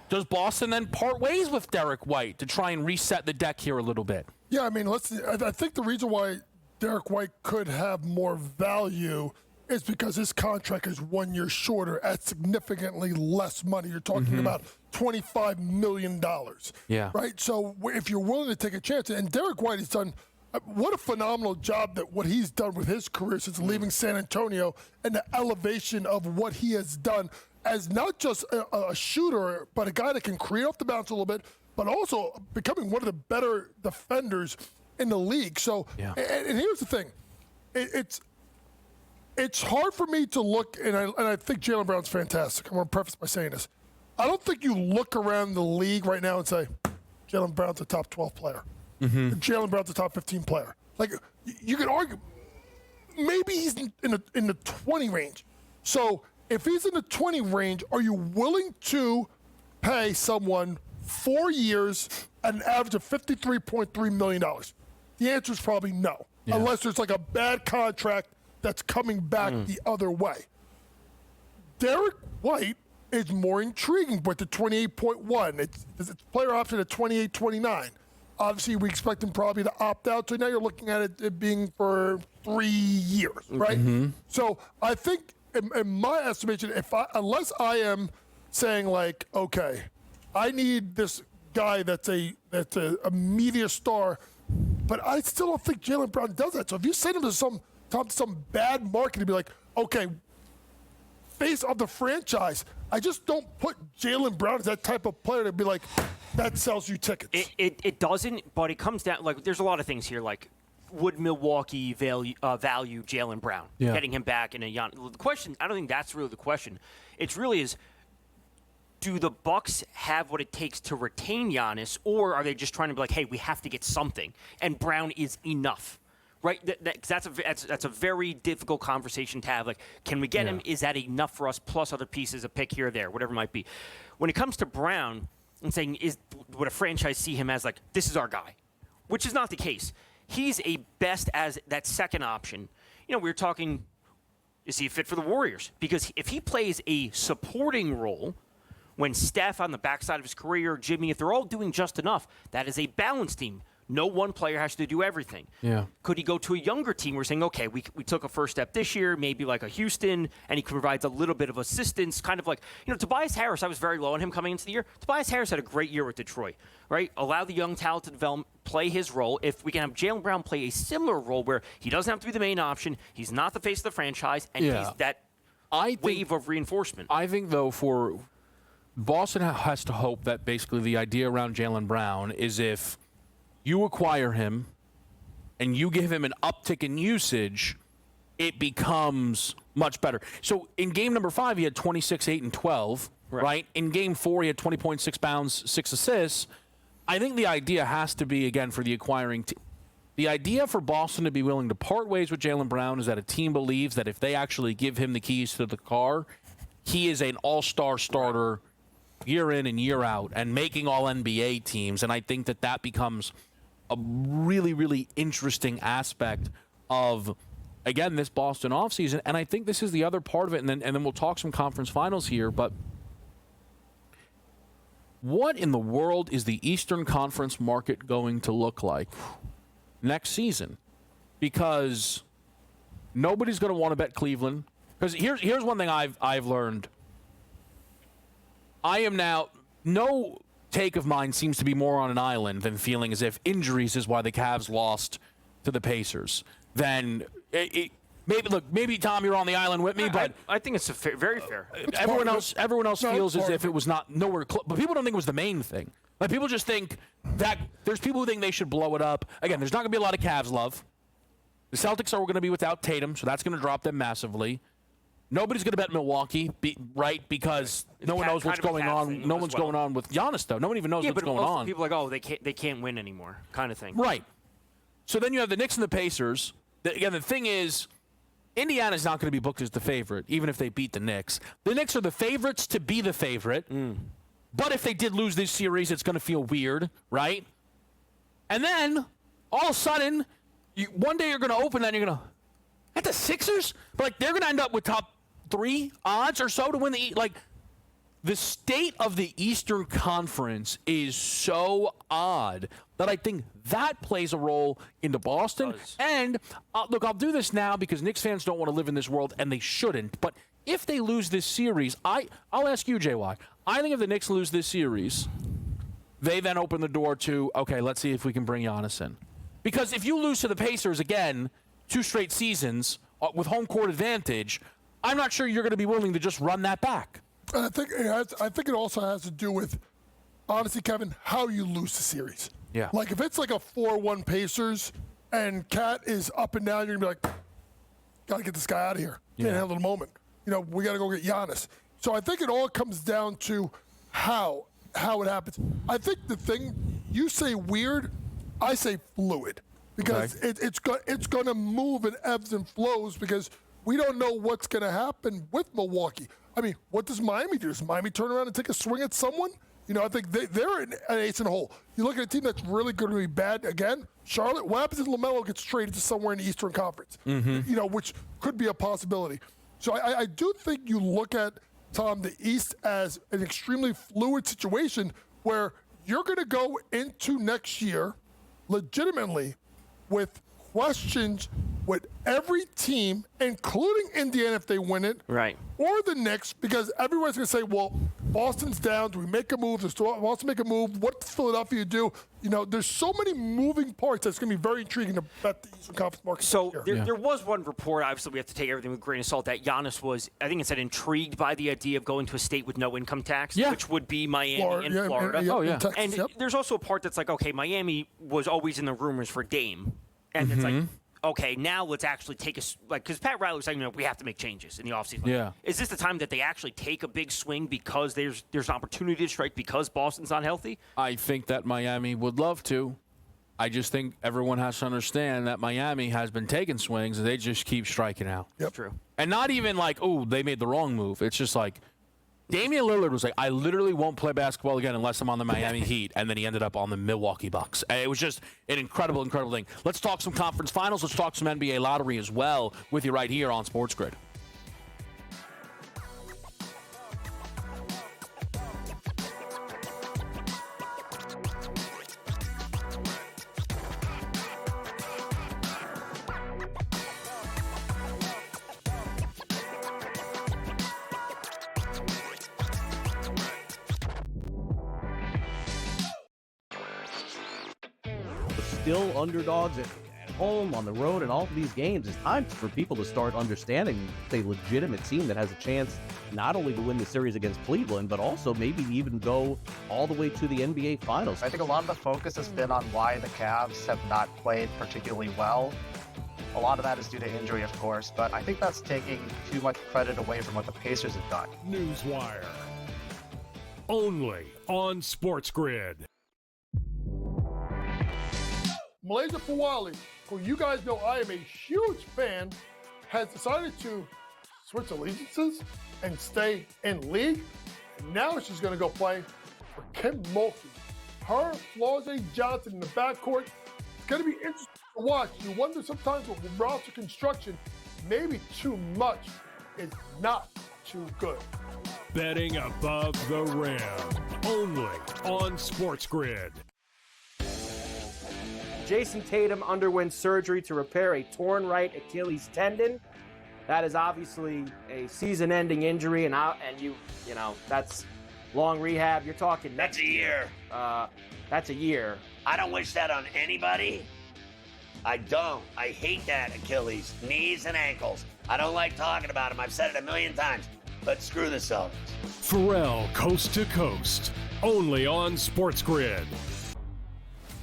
Speaker 4: does Boston then part ways with Derek White to try and reset the deck here a little bit?
Speaker 2: Yeah, I mean, I think the reason why Derek White could have more value is because his contract is 1 year shorter at significantly less money. You're talking about $25 million.
Speaker 4: Yeah.
Speaker 2: Right? So if you're willing to take a chance, and Derek White has done what a phenomenal job that what he's done with his career since leaving San Antonio, and the elevation of what he has done as not just a shooter, but a guy that can create off the bounce a little bit, but also becoming one of the better defenders in the league. So, and here's the thing. It's hard for me to look, and I think Jaylen Brown's fantastic. I'm going to preface by saying this. I don't think you look around the league right now and say, Jaylen Brown's a top 12 player. Jaylen Brown's a top 15 player. Like, you could argue, maybe he's in the 20 range. So if he's in the 20 range, are you willing to pay someone 4 years at an average of $53.3 million? The answer is probably no, unless there's like a bad contract that's coming back the other way. Derek White is more intriguing with the 28.1. It's player option at 28.29. Obviously, we expect him probably to opt out. So now you're looking at it being for 3 years, right? So I think, in my estimation, unless I am saying like, okay, I need this guy that's a media star, but I still don't think Jaylen Brown does that. So if you send him to some bad market to be like, okay, face of the franchise, I just don't put Jaylen Brown as that type of player to be like, that sells you tickets.
Speaker 3: It doesn't, but it comes down, like, there's a lot of things here, like, would Milwaukee value Jaylen Brown, getting him back in a Giannis? The question, I don't think that's really the question. It's really is, do the Bucks have what it takes to retain Giannis, or are they just trying to be like, hey, we have to get something, and Brown is enough? Right, that's a very difficult conversation to have. Like, can we get him? Is that enough for us? Plus other pieces, a pick here or there, whatever it might be. When it comes to Brown, and saying, would a franchise see him as like, this is our guy, which is not the case. He's a best as that second option. We were talking, is he a fit for the Warriors? Because if he plays a supporting role, when Steph on the backside of his career, Jimmy, if they're all doing just enough, that is a balanced team. No one player has to do everything. Could he go to a younger team? We're saying, okay, we took a first step this year, maybe like a Houston, and he provides a little bit of assistance, kind of like, Tobias Harris, I was very low on him coming into the year. Tobias Harris had a great year with Detroit, right? Allow the young talent to develop, play his role. If we can have Jaylen Brown play a similar role where he doesn't have to be the main option, he's not the face of the franchise, and he's that wave of reinforcement.
Speaker 4: I think, though, for Boston has to hope that basically the idea around Jaylen Brown is if you acquire him and you give him an uptick in usage, it becomes much better. So in game number 5, he had 26, 8, and 12, right? In game 4, he had 20.6 bounds, 6 assists. I think the idea has to be, again, for the acquiring team. The idea for Boston to be willing to part ways with Jaylen Brown is that a team believes that if they actually give him the keys to the car, he is an all-star starter year in and year out and making all NBA teams. And I think that becomes a really, really interesting aspect of, again, this Boston offseason. And I think this is the other part of it. And then we'll talk some conference finals here. But what in the world is the Eastern Conference market going to look like next season? Because nobody's going to want to bet Cleveland. Because here's one thing I've learned. I am now, no take of mine seems to be more on an island than feeling as if injuries is why the Cavs lost to the Pacers. Then maybe Tom, you're on the island with me, but
Speaker 3: I think it's very fair.
Speaker 4: Everyone else feels as if it was not nowhere close. But people don't think it was the main thing. Like, people just think that there's people who think they should blow it up. Again, there's not going to be a lot of Cavs love. The Celtics are going to be without Tatum, so that's going to drop them massively. Nobody's going to bet Milwaukee, right? Because no one knows what's going on. No one's going on with Giannis, though. No one even knows what's going on.
Speaker 3: People are like, they can't win anymore, kind of thing.
Speaker 4: Right. So then you have the Knicks and the Pacers. Again, the thing is, Indiana's not going to be booked as the favorite, even if they beat the Knicks. The Knicks are the favorites to be the favorite. But if they did lose this series, it's going to feel weird, right? And then, all of a sudden, one day you're going to open that and you're going to, at the Sixers? But like, they're going to end up with top 3 odds or so to win the state of the Eastern Conference is so odd that I think that plays a role into Boston. And look, I'll do this now because Knicks fans don't want to live in this world, and they shouldn't. But if they lose this series, I'll ask you, JY. I think if the Knicks lose this series, they then open the door to, okay, let's see if we can bring Giannis in. Because if you lose to the Pacers again, 2 straight seasons with home court advantage, I'm not sure you're going to be willing to just run that back.
Speaker 2: And I think it also has to do with, honestly, Kevin, how you lose the series.
Speaker 4: Yeah.
Speaker 2: Like, if it's like a 4-1 Pacers and Cat is up and down, you're going to be like, got to get this guy out of here. Can't handle the moment. We got to go get Giannis. So I think it all comes down to how it happens. I think the thing, you say weird, I say fluid. Because it's going to move in ebbs and flows because we don't know what's going to happen with Milwaukee. I mean, what does Miami do? Does Miami turn around and take a swing at someone? I think they're an ace in a hole. You look at a team that's really going to be bad again. Charlotte, what happens if LaMelo gets traded to somewhere in the Eastern Conference? Which could be a possibility. So I do think you look at, Tom, the East as an extremely fluid situation where you're going to go into next year legitimately with questions with every team, including Indiana if they win it,
Speaker 3: right,
Speaker 2: or the Knicks, because everyone's going to say, well, Boston's down. Do we make a move? Does Boston make a move? What does Philadelphia do? There's so many moving parts that's going to be very intriguing to bet the Eastern Conference market.
Speaker 3: So there was one report, obviously we have to take everything with a grain of salt, that Giannis was, I think it said, intrigued by the idea of going to a state with no income tax, which would be Miami and Florida.
Speaker 2: Texas,
Speaker 3: and there's also a part that's like, okay, Miami was always in the rumors for Dame. And it's like, okay, now let's actually take because Pat Riley was saying, we have to make changes in the offseason.
Speaker 4: Yeah.
Speaker 3: Is this the time that they actually take a big swing because there's an opportunity to strike because Boston's not healthy?
Speaker 4: I think that Miami would love to. I just think everyone has to understand that Miami has been taking swings and they just keep striking out.
Speaker 2: Yep.
Speaker 3: True.
Speaker 4: And not even like, they made the wrong move. It's just like, Damian Lillard was like, I literally won't play basketball again unless I'm on the Miami Heat, and then he ended up on the Milwaukee Bucks. It was just an incredible, incredible thing. Let's talk some conference finals. Let's talk some NBA lottery as well with you right here on SportsGrid.
Speaker 5: Still underdogs at home, on the road, and all of these games. It's time for people to start understanding a legitimate team that has a chance not only to win the series against Cleveland, but also maybe even go all the way to the NBA Finals.
Speaker 6: I think a lot of the focus has been on why the Cavs have not played particularly well. A lot of that is due to injury, of course, but I think that's taking too much credit away from what the Pacers have done.
Speaker 7: Newswire. Only on SportsGrid.
Speaker 2: Malaysia Fawali, who you guys know I am a huge fan, has decided to switch allegiances and stay in league. And now she's going to go play for Kim Mulkey. Her, Flau'jae Johnson in the backcourt. It's going to be interesting to watch. You wonder sometimes with roster construction, maybe too much is not too good.
Speaker 7: Betting above the rim. Only on SportsGrid.
Speaker 8: Jason Tatum underwent surgery to repair a torn right Achilles tendon. That is obviously a season-ending injury, and you know that's long rehab. You're talking
Speaker 9: That's a year.
Speaker 8: That's a year.
Speaker 9: I don't wish that on anybody. I don't. I hate that Achilles, knees and ankles. I don't like talking about them. I've said it a million times. But screw the Celtics.
Speaker 7: Pharrell Coast to Coast. Only on SportsGrid.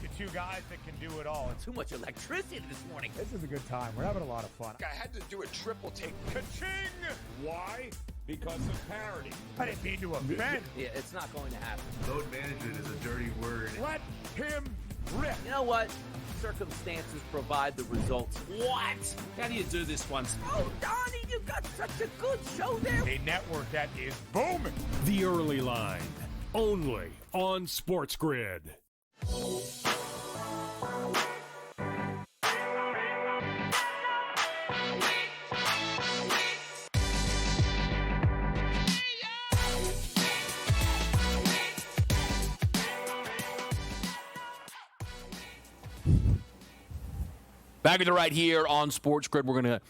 Speaker 10: The two guys that can do it all.
Speaker 12: Too much electricity this morning.
Speaker 10: This is a good time. We're having a lot of fun. I had to do a triple take. Ka-ching! Why? Because of parity. I didn't mean to offend.
Speaker 12: Yeah, it's not going to happen.
Speaker 11: Load management is a dirty word.
Speaker 10: Let him rip.
Speaker 12: You know what? Circumstances provide the results. What? How do you do this once? Oh, Donnie, you got such a good show there.
Speaker 10: A network that is booming.
Speaker 7: The Early Line. Only on SportsGrid.
Speaker 4: Back at the right here on SportsGrid, we're going to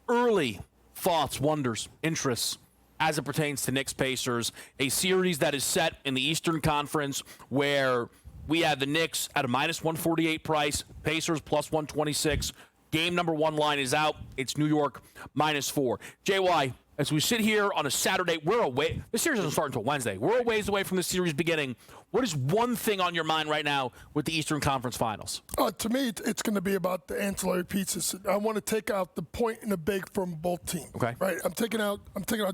Speaker 4: early thoughts, wonders, interests as it pertains to Knicks-Pacers, a series that is set in the Eastern Conference where we have the Knicks at a minus 148 price, Pacers plus 126. Game number one line is out. It's New York minus 4. JY, as we sit here on a Saturday, we're away. This series doesn't start until Wednesday. We're a ways away from the series beginning. What is one thing on your mind right now with the Eastern Conference Finals?
Speaker 2: To me, it's going to be about the ancillary pieces. I want to take out the point and the big from both teams.
Speaker 4: Okay.
Speaker 2: Right. I'm taking out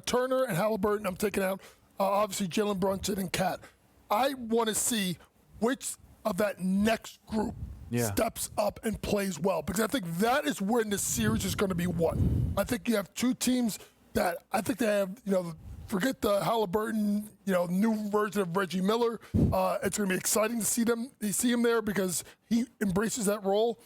Speaker 2: Turner and Halliburton. I'm taking out obviously Jalen Brunson and Cat. I want to see which of that next group steps up and plays well, because I think that is when the series is going to be won. I think you have two teams that I think they have, forget the Halliburton, new version of Reggie Miller. It's going to be exciting to see him there because he embraces that role.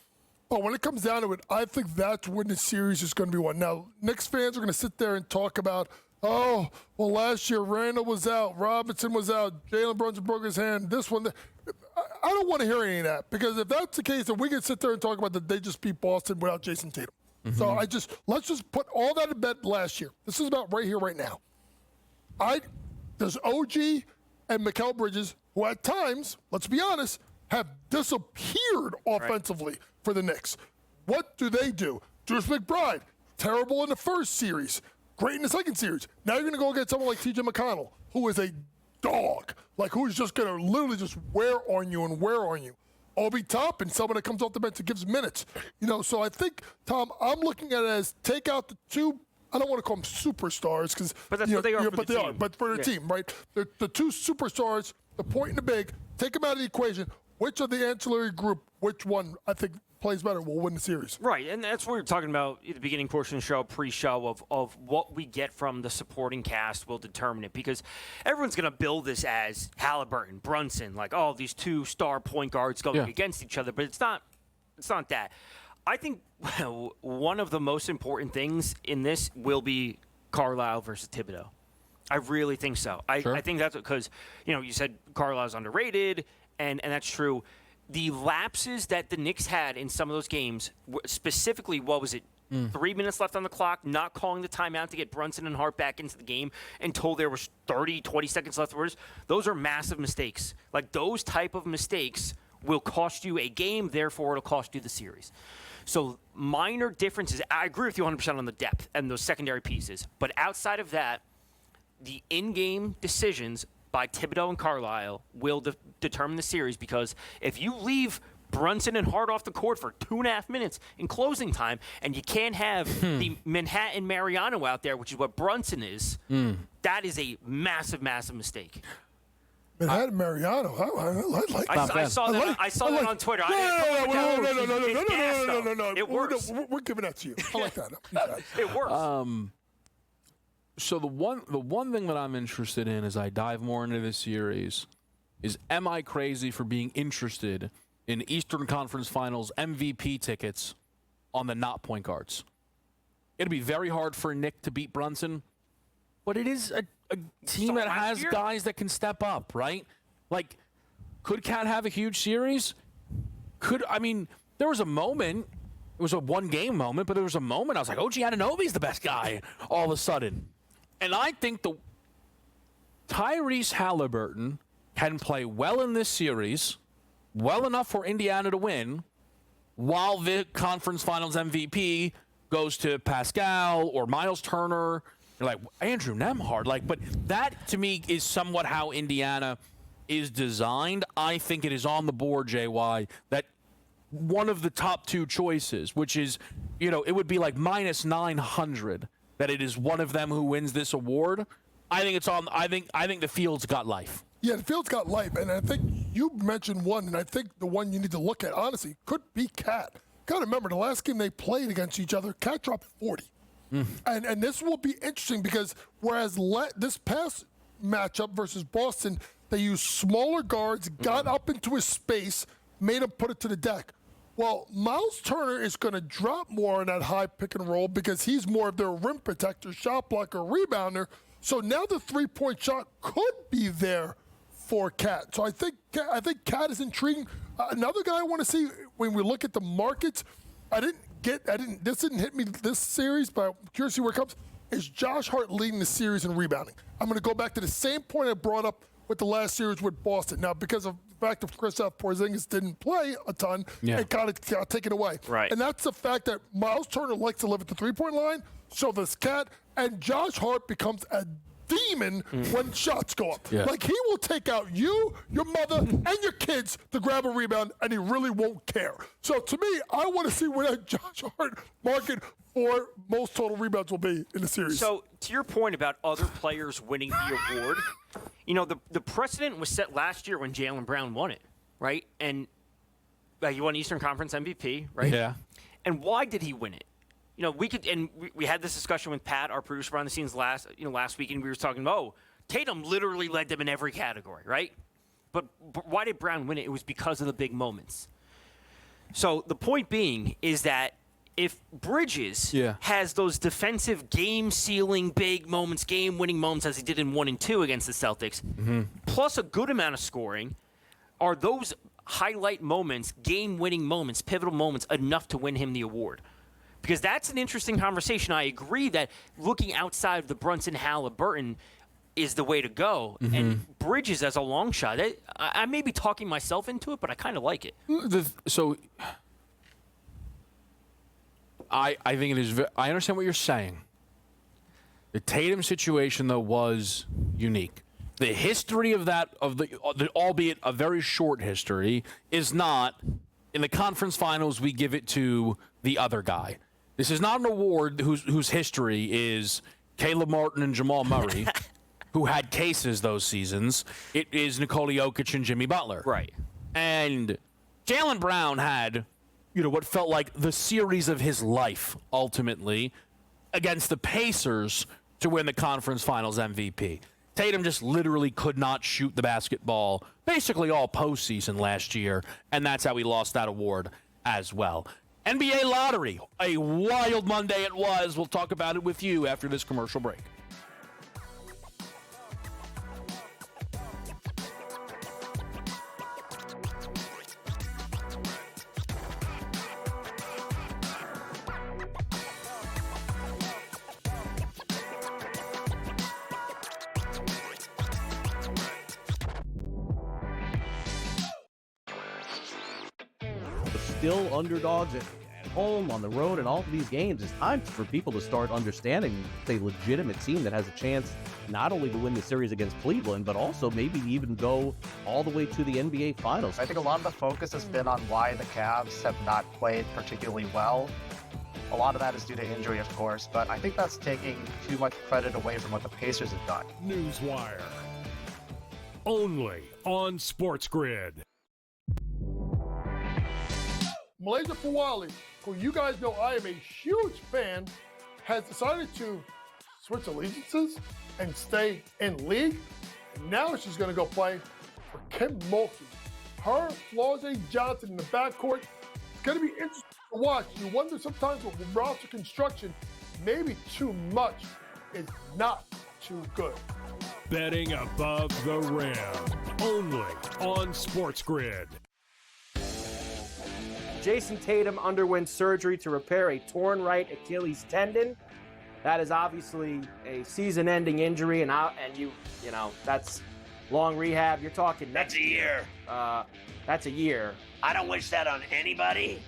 Speaker 2: But when it comes down to it, I think that's when the series is going to be won. Now, Knicks fans are going to sit there and talk about, oh, well, last year Randall was out, Robinson was out, Jalen Brunson broke his hand, this one. I don't want to hear any of that, because if that's the case, then we can sit there and talk about that they just beat Boston without Jason Tatum. Mm-hmm. So let's just put all that in bed last year. This is about right here, right now. There's OG and Mikal Bridges, who at times, let's be honest, have disappeared offensively for the Knicks. What do? Julius McBride, terrible in the first series, great in the second series. Now you're going to go against someone like TJ McConnell, who is a dog, who's just going to literally just wear on you. Obi Toppin, someone that comes off the bench and gives minutes. So I think, Tom, I'm looking at it as take out the two, I don't want to call them superstars, because
Speaker 3: but that's what they are.
Speaker 2: But for the team, right? The two superstars, the point and the big, take them out of the equation. Which of the ancillary group, which one I think plays better will win the series?
Speaker 3: Right, and that's what we were talking about at the beginning portion of the show, pre-show, of what we get from the supporting cast will determine it, because everyone's going to build this as Halliburton, Brunson, these two star point guards going against each other, but it's not that. I think one of the most important things in this will be Carlisle versus Thibodeau. I really think so. I think that's because, you said Carlisle's underrated, and that's true. The lapses that the Knicks had in some of those games, specifically, 3 minutes left on the clock, not calling the timeout to get Brunson and Hart back into the game until there was 20 seconds left. Those are massive mistakes. Those type of mistakes will cost you a game, therefore it'll cost you the series. So minor differences. I agree with you 100% on the depth and those secondary pieces. But outside of that, the in-game decisions by Thibodeau and Carlisle will determine the series, because if you leave Brunson and Hart off the court for 2.5 minutes in closing time, and you can't have the Manhattan Mariano out there, which is what Brunson is, that is a massive, massive mistake.
Speaker 2: It had Mariano. I
Speaker 3: saw that on Twitter.
Speaker 2: No.
Speaker 3: It works.
Speaker 2: We're giving that to you. I like that.
Speaker 3: It works.
Speaker 4: So the one thing that I'm interested in as I dive more into this series is, am I crazy for being interested in Eastern Conference Finals MVP tickets on the not point guards? It'd be very hard for Nick to beat Brunson, but it is a team that has guys that can step up, right? Like, could Cat have a huge series? There was a moment, it was a one-game moment, but there was a moment I was like, OG Anunoby's the best guy all of a sudden. And I think the Tyrese Halliburton can play well in this series, well enough for Indiana to win, while the conference finals MVP goes to Pascal or Miles Turner. You're like, Andrew Nembhard. But that, to me, is somewhat how Indiana is designed. I think it is on the board, JY, that one of the top two choices, which is, it would be like minus 900, that it is one of them who wins this award. I think it's on. I think the field's got life.
Speaker 2: Yeah, the field's got life, and I think you mentioned one, and I think the one you need to look at, honestly, could be Cat. Got to remember, the last game they played against each other, Cat dropped 40. And this will be interesting because whereas this past matchup versus Boston, they used smaller guards, got up into his space, made him put it to the deck. Well, Miles Turner is going to drop more in that high pick and roll because he's more of their rim protector, shot blocker, rebounder. So now the three-point shot could be there for Cat. So I think Cat is intriguing. Another guy I want to see when we look at the markets, this didn't hit me this series, but I'm curious to see where it comes, is Josh Hart leading the series in rebounding. I'm going to go back to the same point I brought up with the last series with Boston. Now, because of the fact that Kristaps Porzingis didn't play a ton, it kind of got taken away.
Speaker 3: Right.
Speaker 2: And that's the fact that Miles Turner likes to live at the three-point line, so does Cat, and Josh Hart becomes a demon when shots go up.
Speaker 4: Yeah.
Speaker 2: Like, he will take out you, your mother, and your kids to grab a rebound, and he really won't care. So, to me, I want to see where that Josh Hart market for most total rebounds will be in the series.
Speaker 3: So, to your point about other players winning the award, the precedent was set last year when Jaylen Brown won it, right? And he won Eastern Conference MVP, right?
Speaker 4: Yeah.
Speaker 3: And why did he win it? We had this discussion with Pat, our producer behind the scenes last week, and we were talking about, Tatum literally led them in every category, right? But why did Brown win it? It was because of the big moments. So the point being is that if Bridges has those defensive game-sealing big moments, game-winning moments as he did in 1 and 2 against the Celtics, plus a good amount of scoring, are those highlight moments, game-winning moments, pivotal moments enough to win him the award? Because that's an interesting conversation. I agree that looking outside of the Brunson-Halliburton is the way to go. And Bridges as a long shot, I may be talking myself into it, but I kind of like it.
Speaker 4: I think it is. I understand what you're saying. The Tatum situation, though, was unique. The history of that, albeit a very short history, is not in the conference finals. We give it to the other guy. This is not an award whose history is Caleb Martin and Jamal Murray, who had cases those seasons. It is Nikola Jokic and Jimmy Butler.
Speaker 3: Right.
Speaker 4: And Jaylen Brown had, what felt like the series of his life, ultimately, against the Pacers to win the conference finals MVP. Tatum just literally could not shoot the basketball basically all postseason last year, and that's how he lost that award as well. NBA lottery, a wild Monday it was. We'll talk about it with you after this commercial break.
Speaker 5: Still underdogs at home, on the road, and all of these games. It's time for people to start understanding it's a legitimate team that has a chance not only to win the series against Cleveland, but also maybe even go all the way to the NBA Finals.
Speaker 6: I think a lot of the focus has been on why the Cavs have not played particularly well. A lot of that is due to injury, of course, but I think that's taking too much credit away from what the Pacers have done.
Speaker 7: Newswire. only on SportsGrid.
Speaker 2: Malaysia Fawali, who you guys know I am a huge fan, has decided to switch allegiances and stay in league. And now she's going to go play for Kim Mulkey. Her, Flau'jae Johnson in the backcourt. It's going to be interesting to watch. You wonder sometimes with roster construction, maybe too much is not too good.
Speaker 7: Betting above the rim, only on SportsGrid.
Speaker 8: Jason Tatum underwent surgery to repair a torn right Achilles tendon. That is obviously a season-ending injury, and you know that's long rehab. You're talking
Speaker 9: That's a year.
Speaker 8: That's a year.
Speaker 9: I don't wish that on anybody.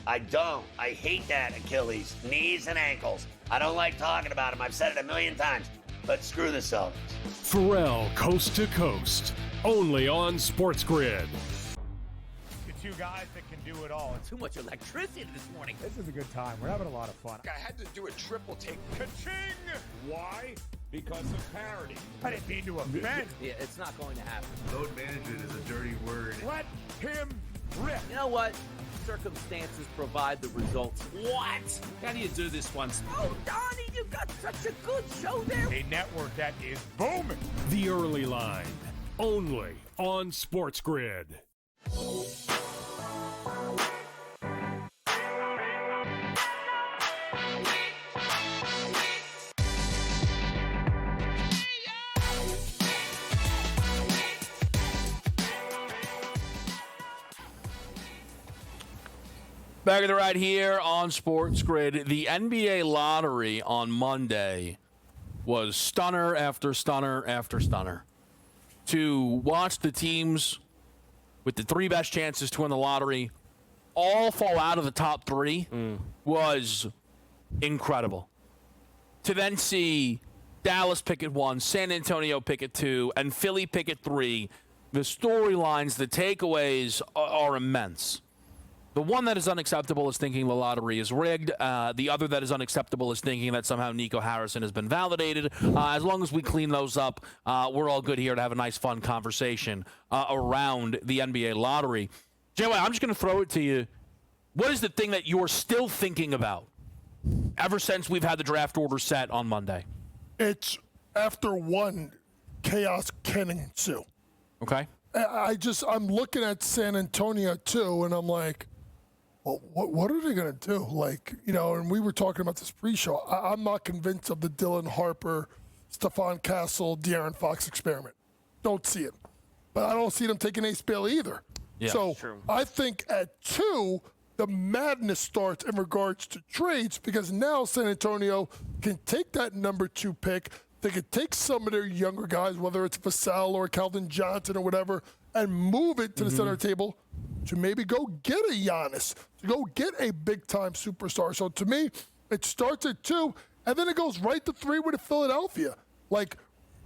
Speaker 9: I don't. I hate that Achilles, knees and ankles. I don't like talking about them. I've said it a million times. But screw the Celtics.
Speaker 7: Pharrell Coast to Coast, only on SportsGrid.
Speaker 10: The two guys that can do it all.
Speaker 12: Too much electricity this morning.
Speaker 10: This is a good time. We're having a lot of fun. I had to do a triple take. Ka-ching! Why? Because of parity. I didn't mean to offend.
Speaker 12: Yeah, it's not going to happen.
Speaker 11: Load management is a dirty word.
Speaker 10: Let him rip.
Speaker 12: You know what? Circumstances provide the results. What? How do you do this once? Oh, Donnie, you got such a good show there.
Speaker 10: A network that is booming.
Speaker 7: The Early Line, only on SportsGrid.
Speaker 4: Back of the ride here on SportsGrid. The NBA lottery on Monday was stunner after stunner after stunner. To watch the teams with the three best chances to win the lottery all fall out of the top three was incredible. To then see Dallas pick at 1, San Antonio pick at 2, and Philly pick at 3, the storylines, the takeaways are immense. The one that is unacceptable is thinking the lottery is rigged. The other that is unacceptable is thinking that somehow Nico Harrison has been validated. As long as we clean those up, we're all good here to have a nice, fun conversation around the NBA lottery. JY, I'm just going to throw it to you. What is the thing that you're still thinking about ever since we've had the draft order set on Monday?
Speaker 2: It's after one, chaos can ensue.
Speaker 4: Okay.
Speaker 2: I'm looking at San Antonio too, and I'm like, well, what are they going to do? Like, and we were talking about this pre-show. I'm not convinced of the Dylan Harper, Stephon Castle, De'Aaron Fox experiment. Don't see it. But I don't see them taking Ace Bailey either.
Speaker 4: Yeah,
Speaker 2: so
Speaker 3: true.
Speaker 2: I think at 2, the madness starts in regards to trades because now San Antonio can take that number 2 pick. They could take some of their younger guys, whether it's Vassell or Calvin Johnson or whatever, and move it to the center table to maybe go get a Giannis, to go get a big-time superstar. So to me, it starts at 2, and then it goes right to 3 with Philadelphia. Like,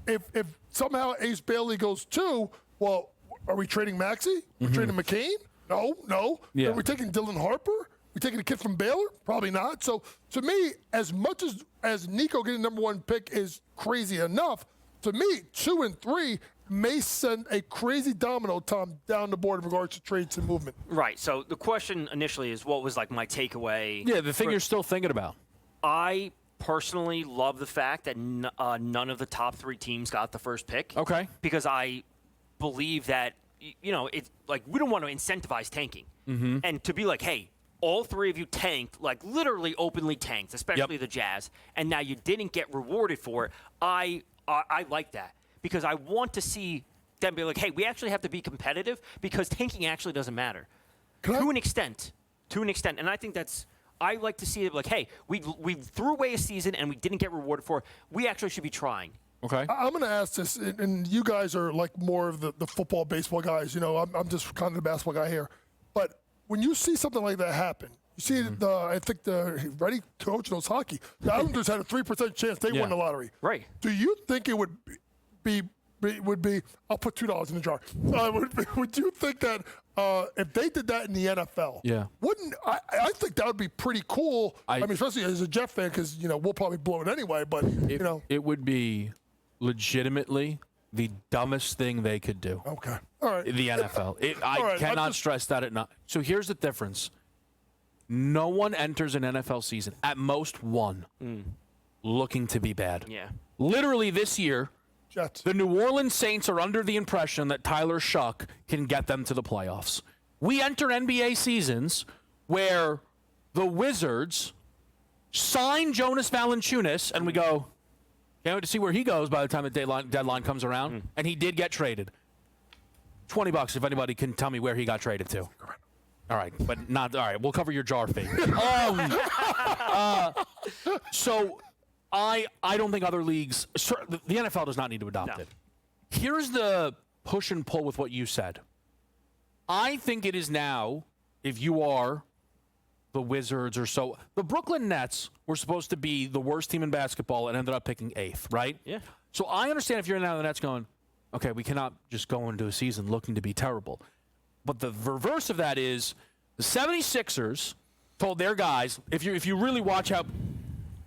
Speaker 2: if somehow Ace Bailey goes 2, well, are we trading Maxey? We're trading McCain? No.
Speaker 4: Yeah.
Speaker 2: Are we taking Dylan Harper? We taking a kid from Baylor? Probably not. So to me, as much as Nico getting number 1 pick is crazy enough, to me, 2 and 3 may send a crazy domino, Tom, down the board in regards to trades and movement.
Speaker 3: Right. So the question initially is, what was like my takeaway?
Speaker 4: Yeah, the thing you're still thinking about.
Speaker 3: I personally love the fact that none of the top 3 teams got the first pick.
Speaker 4: Okay.
Speaker 3: Because I believe that, it's like we don't want to incentivize tanking. And to be like, hey, all 3 of you tanked, like literally openly tanked, especially the Jazz, and now you didn't get rewarded for it. I like that because I want to see them be like, hey, we actually have to be competitive because tanking actually doesn't matter to an extent. And I think I like to see it like, hey, we threw away a season and we didn't get rewarded for it. We actually should be trying.
Speaker 4: Okay.
Speaker 2: I'm going to ask this, and you guys are like more of the football, baseball guys. I'm just kind of the basketball guy here. But when you see something like that happen, you see I think the ready coach knows hockey. The Islanders had a 3% chance they won the lottery.
Speaker 3: Right.
Speaker 2: Do you think it would be I'll put $2 in the jar. Would you think that if they did that in the NFL, wouldn't I think that would be pretty cool? I mean, especially as a Jet fan, because we'll probably blow it anyway. But
Speaker 4: it would be legitimately the dumbest thing they could do.
Speaker 2: Okay. All right.
Speaker 4: The NFL. I cannot stress that enough. So here's the difference. No one enters an NFL season, at most one, looking to be bad.
Speaker 3: Yeah.
Speaker 4: Literally this year,
Speaker 2: Jets.
Speaker 4: the New Orleans Saints are under the impression that Tyler Shuck can get them to the playoffs. We enter NBA seasons where the Wizards sign Jonas Valanciunas, and we go, can't wait to see where he goes by the time the deadline comes around. And he did get traded. $20 if anybody can tell me where he got traded to. All right, but not all right. We'll cover your jar fee. So I don't think other leagues. The NFL does not need to adopt it. Here's the push and pull with what you said. I think it is now, if you are the Wizards or so, the Brooklyn Nets were supposed to be the worst team in basketball and ended up picking 8th, right?
Speaker 3: Yeah.
Speaker 4: So I understand if you're now the Nets going, okay, we cannot just go into a season looking to be terrible. But the reverse of that is the 76ers told their guys, if you really watch out,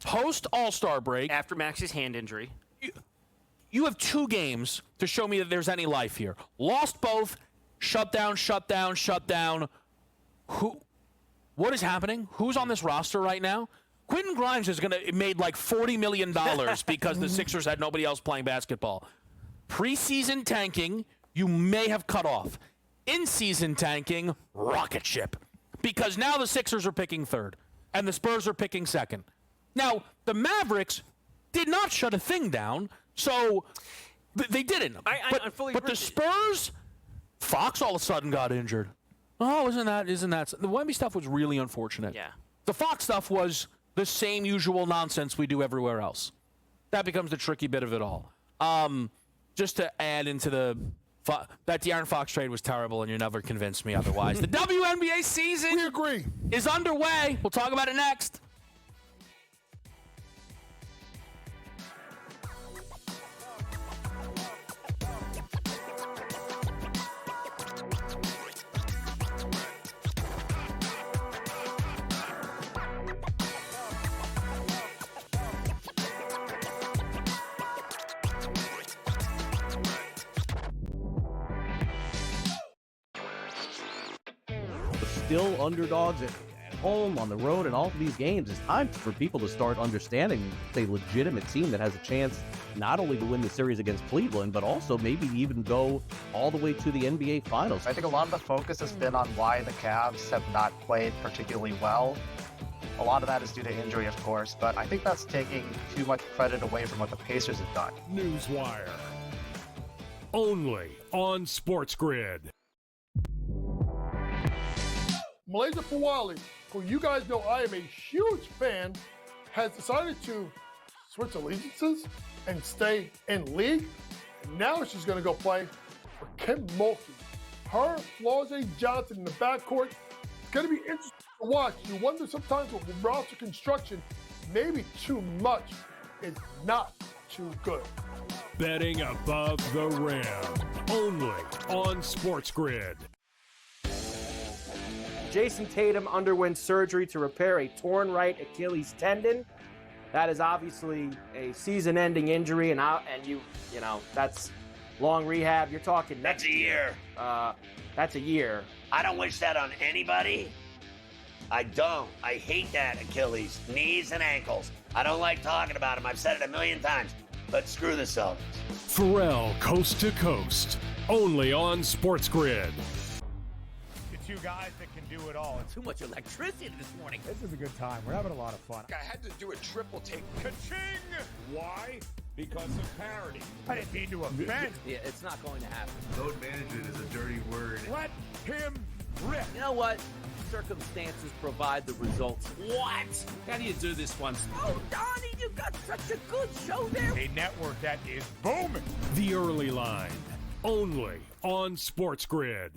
Speaker 4: post All-Star break.
Speaker 3: After Max's hand injury.
Speaker 4: You have 2 games to show me that there's any life here. Lost both, shut down. What is happening? Who's on this roster right now? Quentin Grimes is made like $40 million because the Sixers had nobody else playing basketball. Preseason tanking, you may have cut off. In-season tanking, rocket ship. Because now the Sixers are picking 3rd, and the Spurs are picking 2nd. Now, the Mavericks did not shut a thing down, so they didn't.
Speaker 3: I fully
Speaker 4: but
Speaker 3: agree.
Speaker 4: the Spurs, Fox all of a sudden got injured. Oh, isn't that? The Wemby stuff was really unfortunate.
Speaker 3: Yeah.
Speaker 4: The Fox stuff was the same usual nonsense we do everywhere else. That becomes the tricky bit of it all. Just to add into that De'Aaron Fox trade was terrible, and you never convinced me otherwise. The WNBA season
Speaker 2: We agree.
Speaker 4: is underway. We'll talk about it next.
Speaker 5: Still underdogs at home, on the road, and all of these games. It's time for people to start understanding it's a legitimate team that has a chance not only to win the series against Cleveland, but also maybe even go all the way to the NBA Finals.
Speaker 6: I think a lot of the focus has been on why the Cavs have not played particularly well. A lot of that is due to injury, of course, but I think that's taking too much credit away from what the Pacers have done.
Speaker 7: Newswire. Only on SportsGrid.
Speaker 2: Malaysia Fawali, who you guys know I am a huge fan, has decided to switch allegiances and stay in league. And now she's going to go play for Kim Mulkey. Her, Flau'jae Johnson in the backcourt. It's going to be interesting to watch. You wonder sometimes with roster construction, maybe too much is not too good.
Speaker 7: Betting above the rim. Only on SportsGrid.
Speaker 8: Jason Tatum underwent surgery to repair a torn right Achilles tendon. That is obviously a season-ending injury, and you know that's long rehab. You're talking
Speaker 9: That's a year.
Speaker 8: That's a year.
Speaker 9: I don't wish that on anybody. I don't. I hate that Achilles, knees and ankles. I don't like talking about them. I've said it a million times. But screw the Celtics.
Speaker 7: Pharrell Coast to Coast. Only on SportsGrid.
Speaker 10: Two guys that can do it all.
Speaker 12: Too much electricity this morning.
Speaker 10: This is a good time. We're having a lot of fun. I had to do a triple take. Ka-ching! Why? Because of parity. I didn't mean to offend.
Speaker 12: Yeah, it's not going to happen.
Speaker 11: Load management is a dirty word.
Speaker 10: Let him rip.
Speaker 12: You know what? Circumstances provide the results. What? How do you do this once? Oh, Donnie, you got such a good show there.
Speaker 10: A network that is booming.
Speaker 7: The Early Line. Only on SportsGrid.